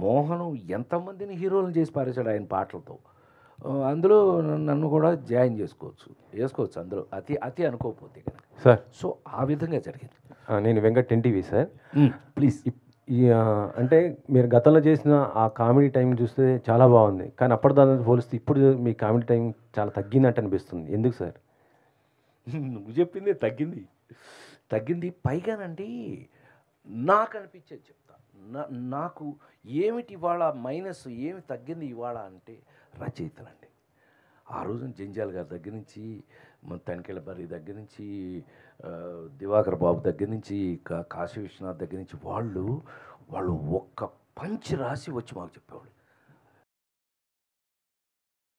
Speaker 3: మోహను ఎంతమందిని హీరోలను చేసి పారేశాడు ఆయన పాటలతో. అందులో నన్ను కూడా జాయిన్ వేసుకోవచ్చు అందులో, అతి అనుకోకపోతే కనుక.
Speaker 11: సార్
Speaker 3: సో ఆ విధంగా జరిగింది.
Speaker 11: నేను వెంకట్ ఎన్టీవీ సార్.
Speaker 3: ప్లీజ్.
Speaker 11: అంటే మీరు గతంలో చేసిన ఆ కామెడీ టైం చూస్తే చాలా బాగుంది, కానీ అప్పటిదాన్ని పోలిస్తే ఇప్పుడు మీ కామెడీ టైం చాలా తగ్గినట్టు అనిపిస్తుంది. ఎందుకు సార్?
Speaker 3: నువ్వు చెప్పిందే తగ్గింది. పైగానండి నాకు అనిపించేది చెప్తా. నాకు ఏమిటి ఇవాళ మైనస్, ఏమి తగ్గింది ఇవాళ అంటే రచయితలండి. ఆ రోజున జంజాల్ గారి దగ్గర నుంచి, తనికెళ్ళ బర్రి దగ్గర నుంచి, దివాకర్ బాబు దగ్గర నుంచి, కాశీ విశ్వనాథ్ దగ్గర నుంచి వాళ్ళు ఒక్క పంచి రాసి వచ్చి మాకు చెప్పేవాళ్ళు.